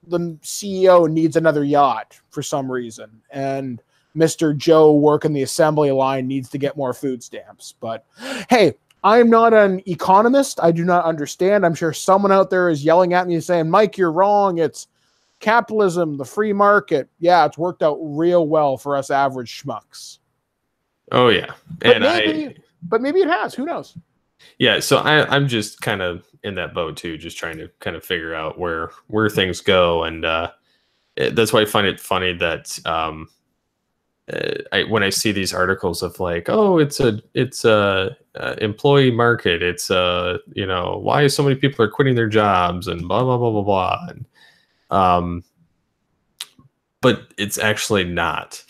the CEO needs another yacht for some reason. And Mr. Joe working the assembly line needs to get more food stamps. But hey, I'm not an economist. I do not understand. I'm sure someone out there is yelling at me and saying, Mike, you're wrong. It's capitalism, the free market. Yeah, it's worked out real well for us average schmucks. Oh, yeah. But maybe it has. Who knows? Yeah, so I'm just kind of in that boat too, just trying to kind of figure out where things go, and that's why I find it funny that when I see these articles of like, oh, it's a employee market, it's why so many people are quitting their jobs and blah blah blah blah blah, and but it's actually not.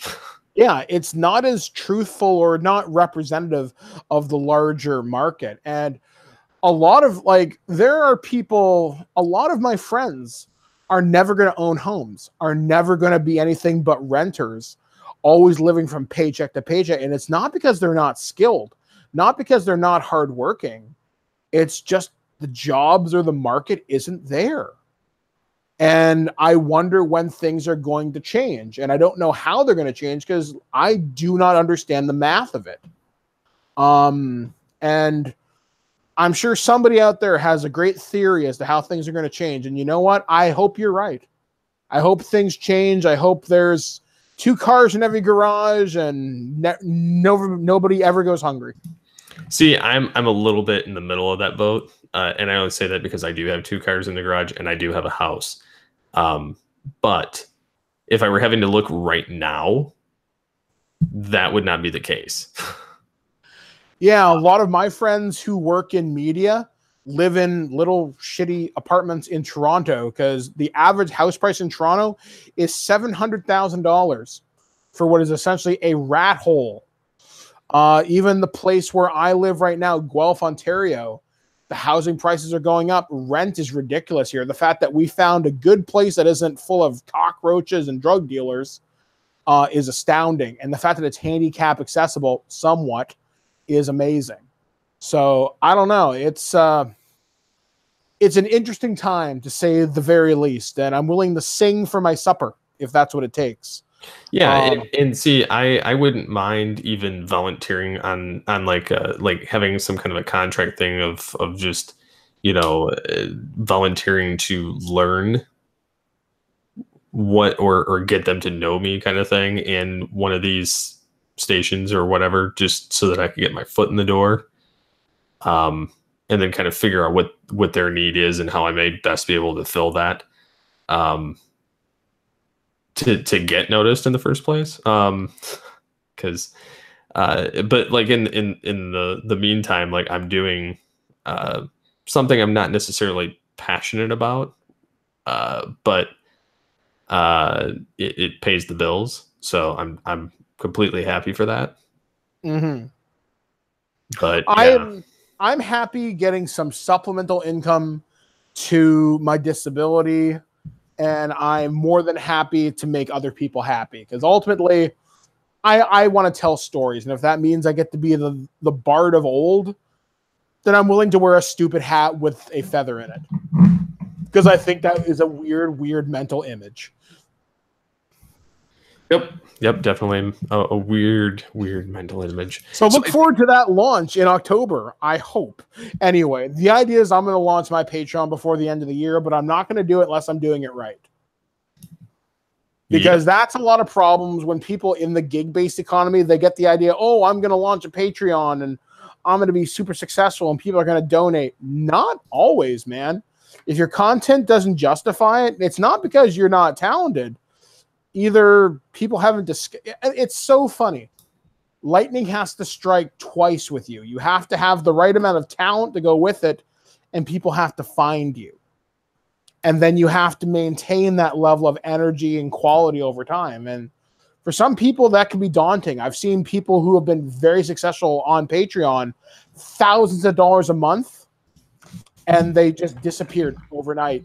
Yeah, it's not as truthful or not representative of the larger market. And a lot of there are people, a lot of my friends are never going to own homes, are never going to be anything but renters, always living from paycheck to paycheck. And it's not because they're not skilled, not because they're not hardworking. It's just the jobs or the market isn't there. And I wonder when things are going to change. And I don't know how they're going to change because I do not understand the math of it. And I'm sure somebody out there has a great theory as to how things are going to change. And you know what? I hope you're right. I hope things change. I hope there's 2 cars in every garage and nobody ever goes hungry. See, I'm a little bit in the middle of that boat. And I only say that because I do have 2 cars in the garage and I do have a house. But if I were having to look right now, that would not be the case. Yeah, a lot of my friends who work in media live in little shitty apartments in Toronto because the average house price in Toronto is $700,000 for what is essentially a rat hole. Even the place where I live right now, Guelph, Ontario, the housing prices are going up. Rent is ridiculous here. The fact that we found a good place that isn't full of cockroaches and drug dealers is astounding. And the fact that it's handicap accessible somewhat is amazing. So I don't know. It's an interesting time, to say the very least. And I'm willing to sing for my supper if that's what it takes. Yeah, and see, I wouldn't mind even volunteering on like having some kind of a contract thing of just, you know, volunteering to learn what or get them to know me kind of thing in one of these stations or whatever, just so that I can get my foot in the door, and then kind of figure out what their need is and how I may best be able to fill that. To get noticed in the first place, because but like in the meantime, like I'm doing something I'm not necessarily passionate about, but it pays the bills, so I'm completely happy for that. Mm-hmm. But yeah. I'm happy getting some supplemental income to my disability. And I'm more than happy to make other people happy, because ultimately I want to tell stories. And if that means I get to be the bard of old, then I'm willing to wear a stupid hat with a feather in it, because I think that is a weird mental image. Yep, definitely a weird mental image. So look forward to that launch in October, I hope. Anyway, the idea is I'm going to launch my Patreon before the end of the year, but I'm not going to do it unless I'm doing it right. Because that's a lot of problems when people in the gig-based economy, they get the idea, oh, I'm going to launch a Patreon and I'm going to be super successful and people are going to donate. Not always, man. If your content doesn't justify it, it's not because you're not talented. Either people haven't it's so funny. Lightning has to strike twice with you. You have to have the right amount of talent to go with it, and people have to find you. And then you have to maintain that level of energy and quality over time. And for some people, that can be daunting. I've seen people who have been very successful on Patreon, thousands of dollars a month, and they just disappeared overnight.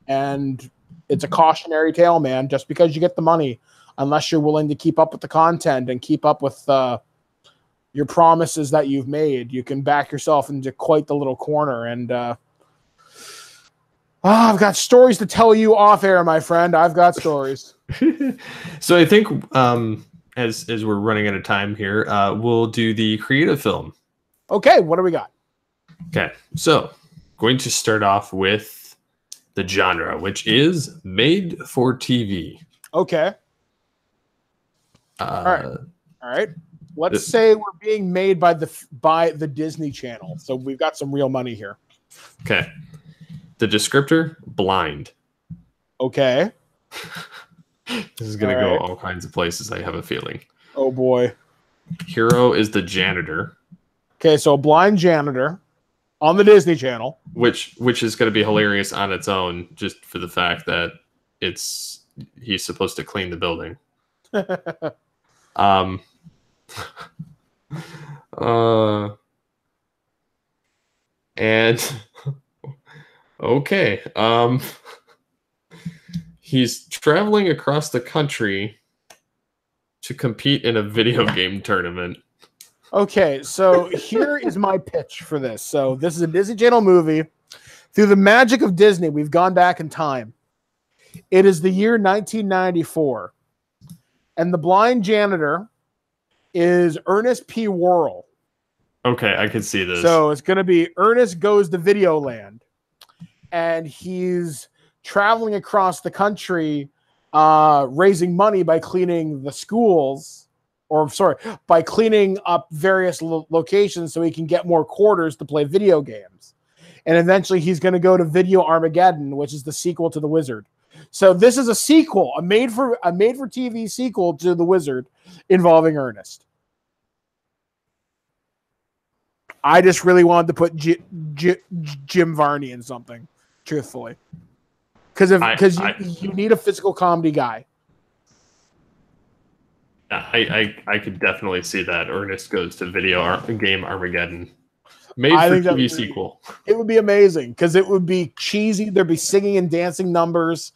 And it's a cautionary tale, man. Just because you get the money, unless you're willing to keep up with the content and keep up with your promises that you've made, you can back yourself into quite the little corner. And I've got stories to tell you off air, my friend. I've got stories. So I think as we're running out of time here, we'll do the creative film. Okay, what do we got? Okay, so going to start off with the genre, which is made for TV. Okay. All right. Let's say we're being made by the Disney Channel, so we've got some real money here. Okay. The descriptor: blind. Okay. This is going to go all kinds of places, I have a feeling. Oh boy. Hero is the janitor. Okay, so a blind janitor on the Disney Channel, which is going to be hilarious on its own, just for the fact that he's supposed to clean the building. And okay, he's traveling across the country to compete in a video game tournament. Okay, so here is my pitch for this. So this is a Disney Channel movie. Through the magic of Disney, we've gone back in time. It is the year 1994, and the blind janitor is Ernest P. Worrell. Okay, I can see this. So it's going to be Ernest Goes to Videoland, and he's traveling across the country, raising money by cleaning the schools, by cleaning up various locations so he can get more quarters to play video games. And eventually he's going to go to Video Armageddon, which is the sequel to The Wizard. So this is a sequel, a made for TV sequel to The Wizard involving Ernest. I just really wanted to put Jim Varney in something, truthfully, because you need a physical comedy guy. I could definitely see that. Ernest Goes to Video Game Armageddon. Made for TV sequel. It would be amazing because it would be cheesy. There'd be singing and dancing numbers,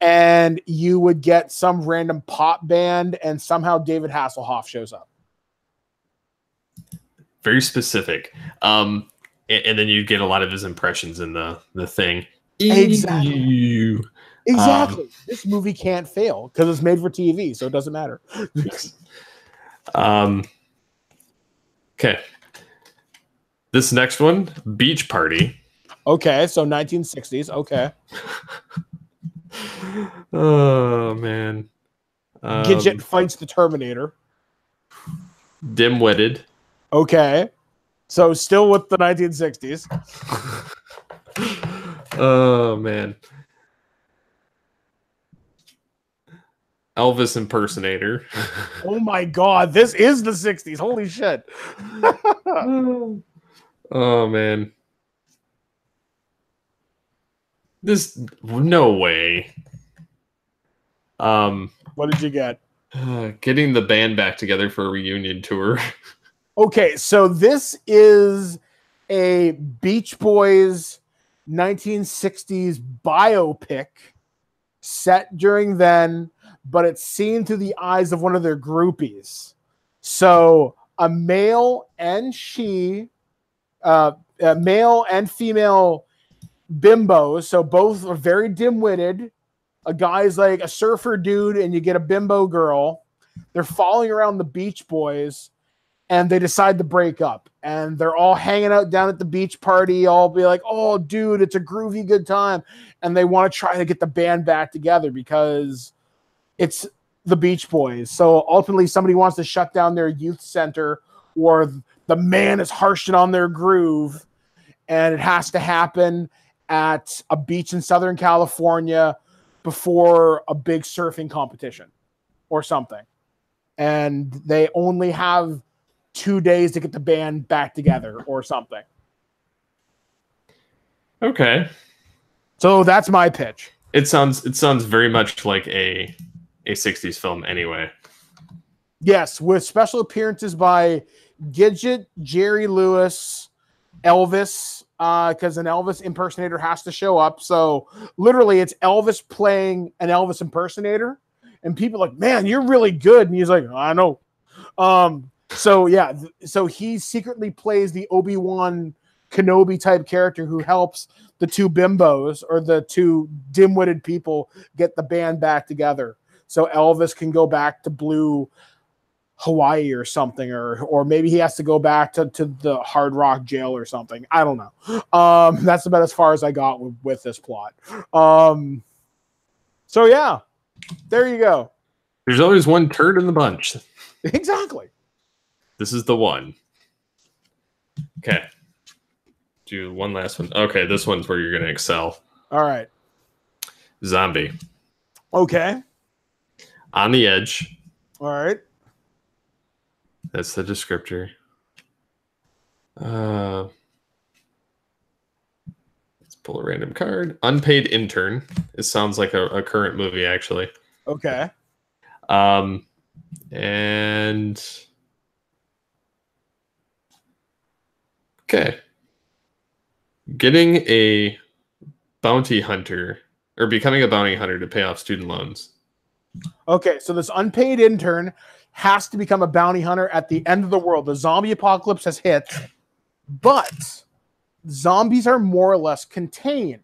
and you would get some random pop band, and somehow David Hasselhoff shows up. Very specific. And then you get a lot of his impressions in the thing. Exactly. Exactly. This movie can't fail because it's made for TV, so it doesn't matter. Okay. This next one, Beach Party. Okay, so 1960s. Okay. Oh, man. Gidget fights the Terminator. Dim-witted. Okay. So still with the 1960s. Oh, man. Elvis impersonator. Oh, my God. This is the 60s. Holy shit. Oh, man. No way. What did you get? Getting the band back together for a reunion tour. Okay, so this is a Beach Boys 1960s biopic set during then, but it's seen through the eyes of one of their groupies. So a male and female bimbos, so both are very dim-witted. A guy's like a surfer dude, and you get a bimbo girl. They're following around the Beach Boys, and they decide to break up. And they're all hanging out down at the beach party, all be like, oh, dude, it's a groovy good time. And they want to try to get the band back together because it's the Beach Boys. So ultimately, somebody wants to shut down their youth center, or the man is harshing on their groove, and it has to happen at a beach in Southern California before a big surfing competition or something. And they only have 2 days to get the band back together or something. Okay. So that's my pitch. It sounds very much like a 60s film anyway. Yes, with special appearances by Gidget, Jerry Lewis, Elvis, because an Elvis impersonator has to show up. So literally it's Elvis playing an Elvis impersonator, and people are like, man, you're really good. And he's like, I know. So yeah, so he secretly plays the Obi-Wan Kenobi type character who helps the two bimbos or the two dim-witted people get the band back together. So Elvis can go back to Blue Hawaii or something, or maybe he has to go back to the Hard Rock jail or something. I don't know. That's about as far as I got with this plot. So yeah, there you go. There's always one turd in the bunch. Exactly. This is the one. Okay. Do one last one. Okay, this one's where you're going to excel. All right. Zombie. Okay. On the edge. All right. That's the descriptor. Let's pull a random card. Unpaid intern. It sounds like a current movie, actually. Okay. And okay. Getting a bounty hunter or becoming a bounty hunter to pay off student loans. Okay, so this unpaid intern has to become a bounty hunter at the end of the world. The zombie apocalypse has hit, but zombies are more or less contained.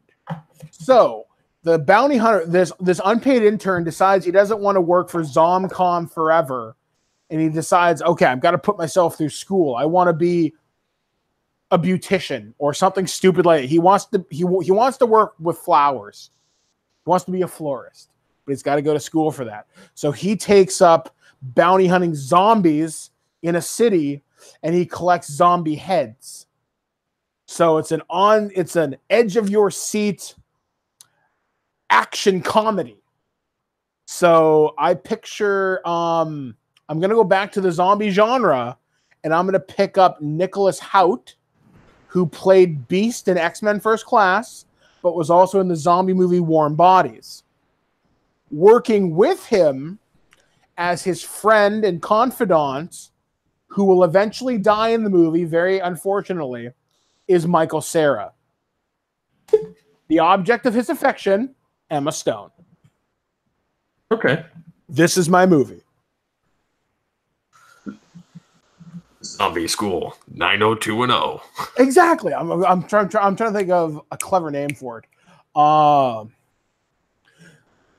So the bounty hunter, this unpaid intern decides he doesn't want to work for ZomCom forever. And he decides, okay, I've got to put myself through school. I want to be a beautician or something stupid like that. He wants to work with flowers. He wants to be a florist, but he's got to go to school for that. So he takes up bounty hunting zombies in a city, and he collects zombie heads. So it's an edge of your seat action comedy. So I picture I'm going to go back to the zombie genre, and I'm going to pick up Nicholas Hoult, who played Beast in X-Men First Class, but was also in the zombie movie Warm Bodies. Working with him as his friend and confidant, who will eventually die in the movie, very unfortunately, is Michael Cera. The object of his affection, Emma Stone. Okay. This is my movie. Zombie School 90210. Exactly. I'm trying to think of a clever name for it.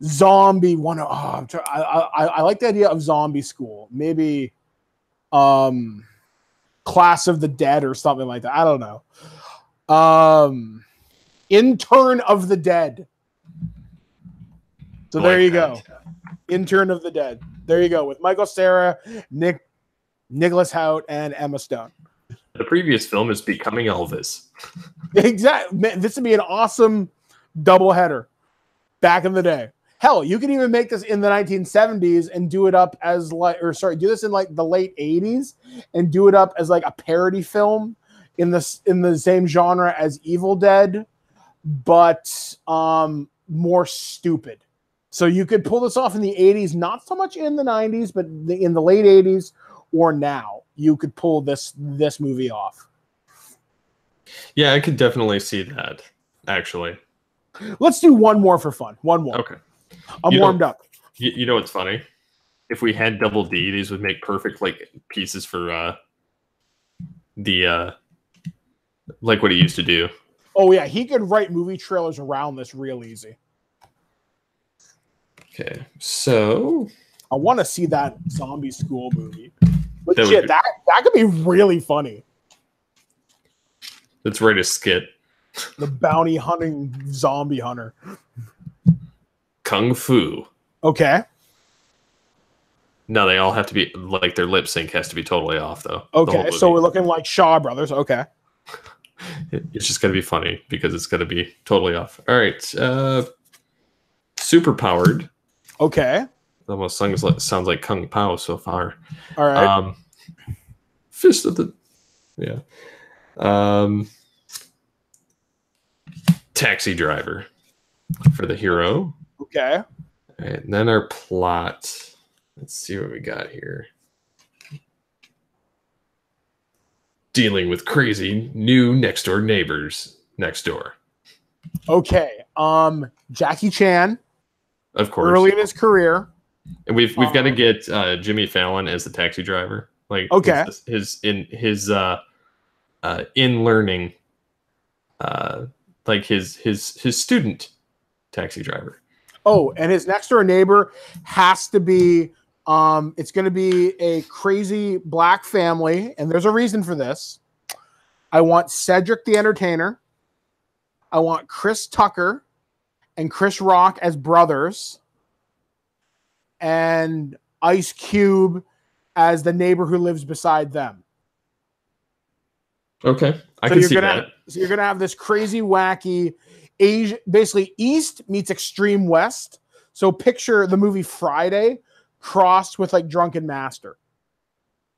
Zombie one. I like the idea of Zombie School. Maybe Class of the Dead or something like that. I don't know. Intern of the Dead. So there you go. Intern of the Dead. There you go with Michael Cera, Nicholas Hoult, and Emma Stone. The previous film is Becoming Elvis. Exactly. This would be an awesome doubleheader back in the day. Hell, you can even make this in the 1970s and do it up as do this in like the late 80s and do it up as like a parody film in the same genre as Evil Dead, but more stupid. So you could pull this off in the 80s, not so much in the 90s, but in the late 80s or now, you could pull this movie off. Yeah, I could definitely see that, actually. Let's do one more for fun. One more. Okay. I'm warmed up. You know what's funny? If we had Double D, these would make perfect like pieces for like what he used to do. Oh yeah, he could write movie trailers around this real easy. Okay, so I want to see that Zombie School movie. Legit, that could be really funny. Let's write a skit. The bounty hunting zombie hunter. Kung Fu. Okay. No, they all have to be like their lip sync has to be totally off though. Okay, so we're looking like Shaw Brothers. Okay. It's just gonna be funny because it's gonna be totally off. All right. Super powered. Okay. Almost sounds like Kung Pao so far. All right. Fist of the taxi driver for the hero. Okay. All right, and then our plot. Let's see what we got here. Dealing with crazy new next door neighbors next door. Okay. Jackie Chan. Of course. Early in his career. And we've got to get Jimmy Fallon as the taxi driver. Like okay. his in learning like his student taxi driver. Oh, and his next door neighbor has to be it's going to be a crazy black family, and there's a reason for this. I want Cedric the Entertainer. I want Chris Tucker and Chris Rock as brothers, and Ice Cube as the neighbor who lives beside them. Okay, I can see that. So you're gonna have this crazy, wacky Asia, basically East meets Extreme West. So picture the movie Friday crossed with like Drunken Master.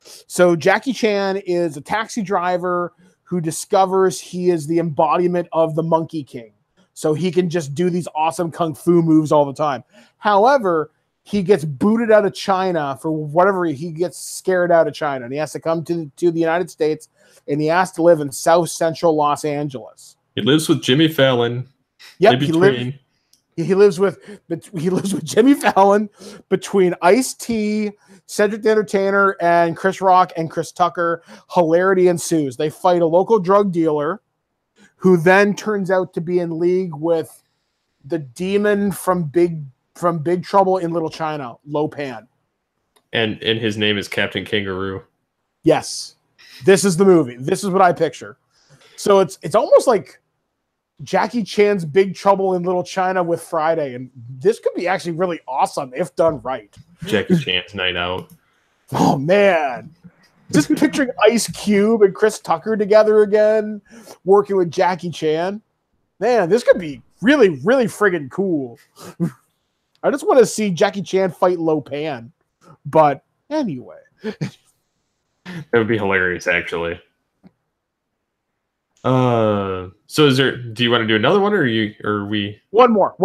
So Jackie Chan is a taxi driver who discovers he is the embodiment of the Monkey King. So he can just do these awesome kung fu moves all the time. However, he gets booted out of China for whatever he gets scared out of China, and he has to come to the United States, and he has to live in South Central Los Angeles. He lives with Jimmy Fallon. Yep, he lives with Jimmy Fallon, between Ice-T, Cedric the Entertainer, and Chris Rock and Chris Tucker. Hilarity ensues. They fight a local drug dealer who then turns out to be in league with the demon from Big Trouble in Little China, Lo Pan. And his name is Captain Kangaroo. Yes. This is the movie. This is what I picture. So it's almost like Jackie Chan's Big Trouble in Little China with Friday, and this could be actually really awesome if done right. Jackie Chan's Night Out. Oh man, just picturing Ice Cube and Chris Tucker together again, working with Jackie Chan. Man, this could be really, really friggin' cool. I just want to see Jackie Chan fight Lo Pan. But anyway, that would be hilarious, actually. So do you want to do another one, or we one more?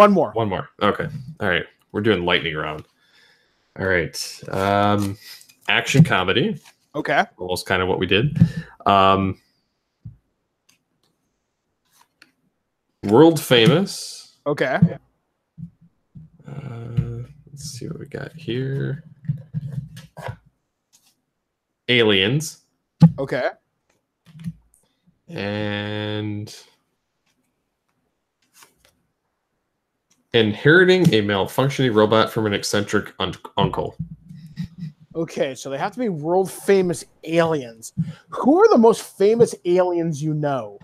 Okay. All right. We're doing lightning round. All right. Action comedy. Okay. Almost kind of what we did. World famous. Okay. Let's see what we got here. Aliens. Okay. And inheriting a malfunctioning robot from an eccentric uncle. Okay, so they have to be world famous aliens. Who are the most famous aliens you know?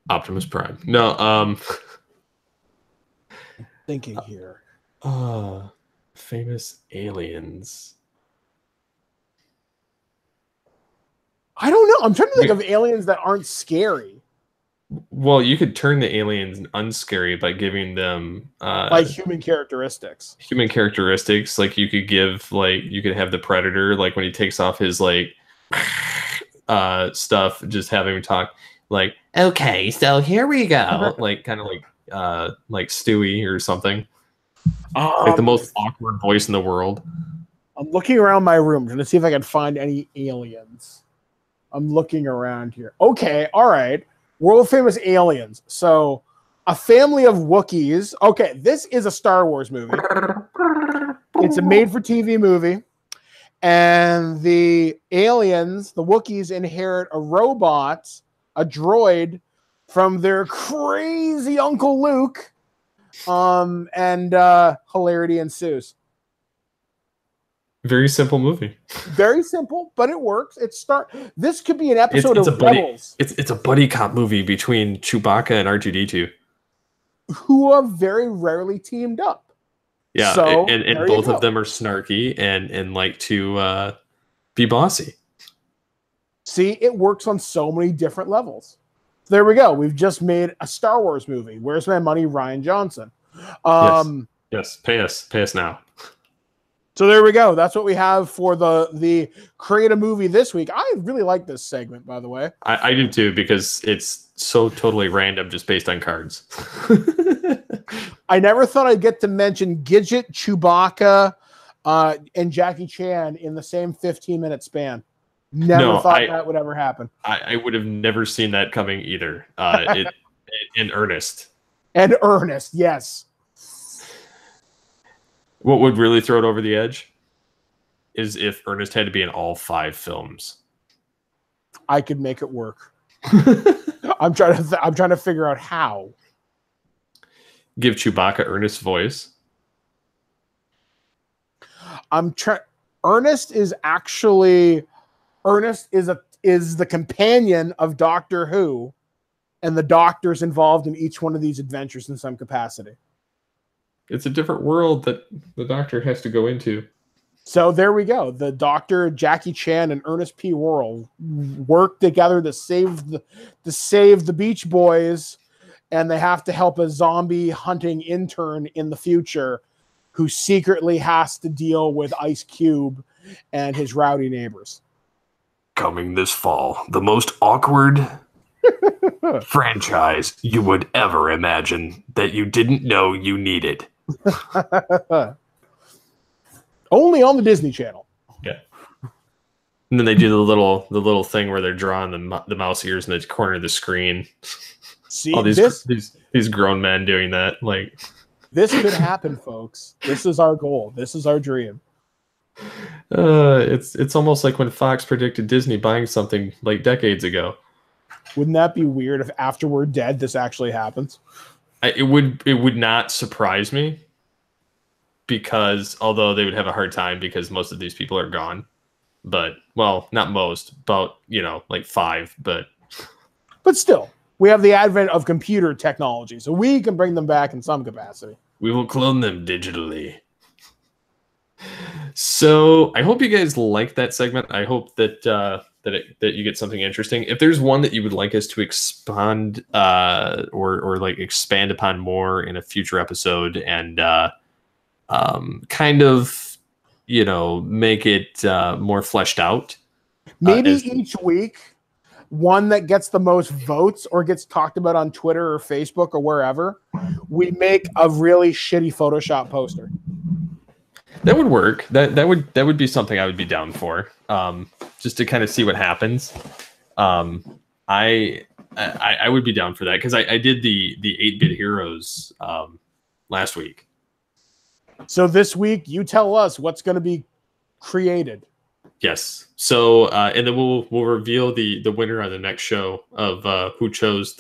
Optimus Prime. No, thinking here. Famous aliens. I don't know. I'm trying to think of aliens that aren't scary. Well, you could turn the aliens unscary by giving them like human characteristics. Human characteristics, like you could have the Predator, like when he takes off his stuff, just have him talk like, okay, so here we go, like kind of like Stewie or something. Like the most awkward voice in the world. I'm looking around my room trying to see if I can find any aliens. I'm looking around here. Okay, all right. World famous aliens. So a family of Wookiees. Okay, this is a Star Wars movie. It's a made-for-TV movie. And the aliens, the Wookiees, inherit a robot, a droid, from their crazy Uncle Luke. And hilarity ensues. Very simple movie. Very simple, but it works. This could be an episode of Rebels. It's a buddy cop movie between Chewbacca and R2-D2, who are very rarely teamed up. Yeah, so, and both of them are snarky and like to be bossy. See, it works on so many different levels. There we go. We've just made a Star Wars movie. Where's my money, Rian Johnson? Yes. Pay us now. So there we go. That's what we have for the Create a Movie this week. I really like this segment, by the way. I do too, because it's so totally random, just based on cards. I never thought I'd get to mention Gidget, Chewbacca, and Jackie Chan in the same 15-minute span. Never thought that would ever happen. I would have never seen that coming either. In earnest. And earnest, yes. What would really throw it over the edge is if Ernest had to be in all 5 films. I could make it work. I'm trying to figure out how. Give Chewbacca Ernest's voice. Ernest is the companion of Doctor Who, and the Doctor's involved in each one of these adventures in some capacity. It's a different world that the Doctor has to go into. So there we go. The Doctor, Jackie Chan, and Ernest P. Worrell work together to save the Beach Boys, and they have to help a zombie hunting intern in the future who secretly has to deal with Ice Cube and his rowdy neighbors. Coming this fall, the most awkward franchise you would ever imagine that you didn't know you needed. Only on the Disney Channel. Yeah. And then they do the little thing where they're drawing the mouse ears in the corner of the screen. See, All these grown men doing that, like this could happen, folks. This is our goal. This is our dream. It's almost like when Fox predicted Disney buying something like decades ago. Wouldn't that be weird if after we're dead this actually happens? It would not surprise me, because although they would have a hard time because most of these people are gone. But, well, not most, about, like 5, but still, we have the advent of computer technology, so we can bring them back in some capacity. we will clone them digitally. So I hope you guys like that segment. I hope that that you get something interesting. If there's one that you would like us to expand or like expand upon more in a future episode, and kind of make it more fleshed out. Maybe each week, one that gets the most votes or gets talked about on Twitter or Facebook or wherever, we make a really shitty Photoshop poster. That would work. That would be something I would be down for. Just to kind of see what happens. I would be down for that, because I did the 8-bit heroes last week. So this week, you tell us what's going to be created. Yes. So and then we'll reveal the winner on the next show of who chose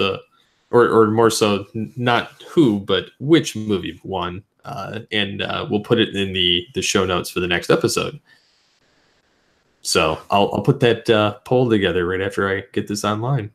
or more so not who, but which movie won. And we'll put it in the show notes for the next episode. So I'll put that poll together right after I get this online.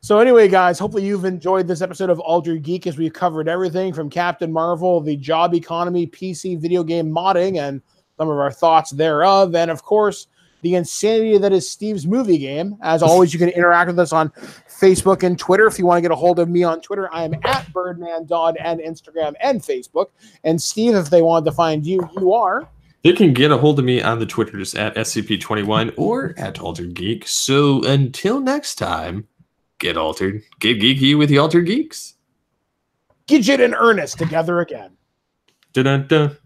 So anyway, guys, hopefully you've enjoyed this episode of Altered Geek, as we've covered everything from Captain Marvel, the job economy, PC video game modding, and some of our thoughts thereof. And of course, the insanity that is Steve's movie game. As always, you can interact with us on Facebook and Twitter. If you want to get a hold of me on Twitter, I am at BirdmanDod and Instagram and Facebook. And Steve, if they wanted to find you, you are. They can get a hold of me on the Twitters at SCP21 or at Altered Geek. So until next time, get altered, get geeky with the Altered Geeks. Get it in earnest together again. Dun-dun-dun.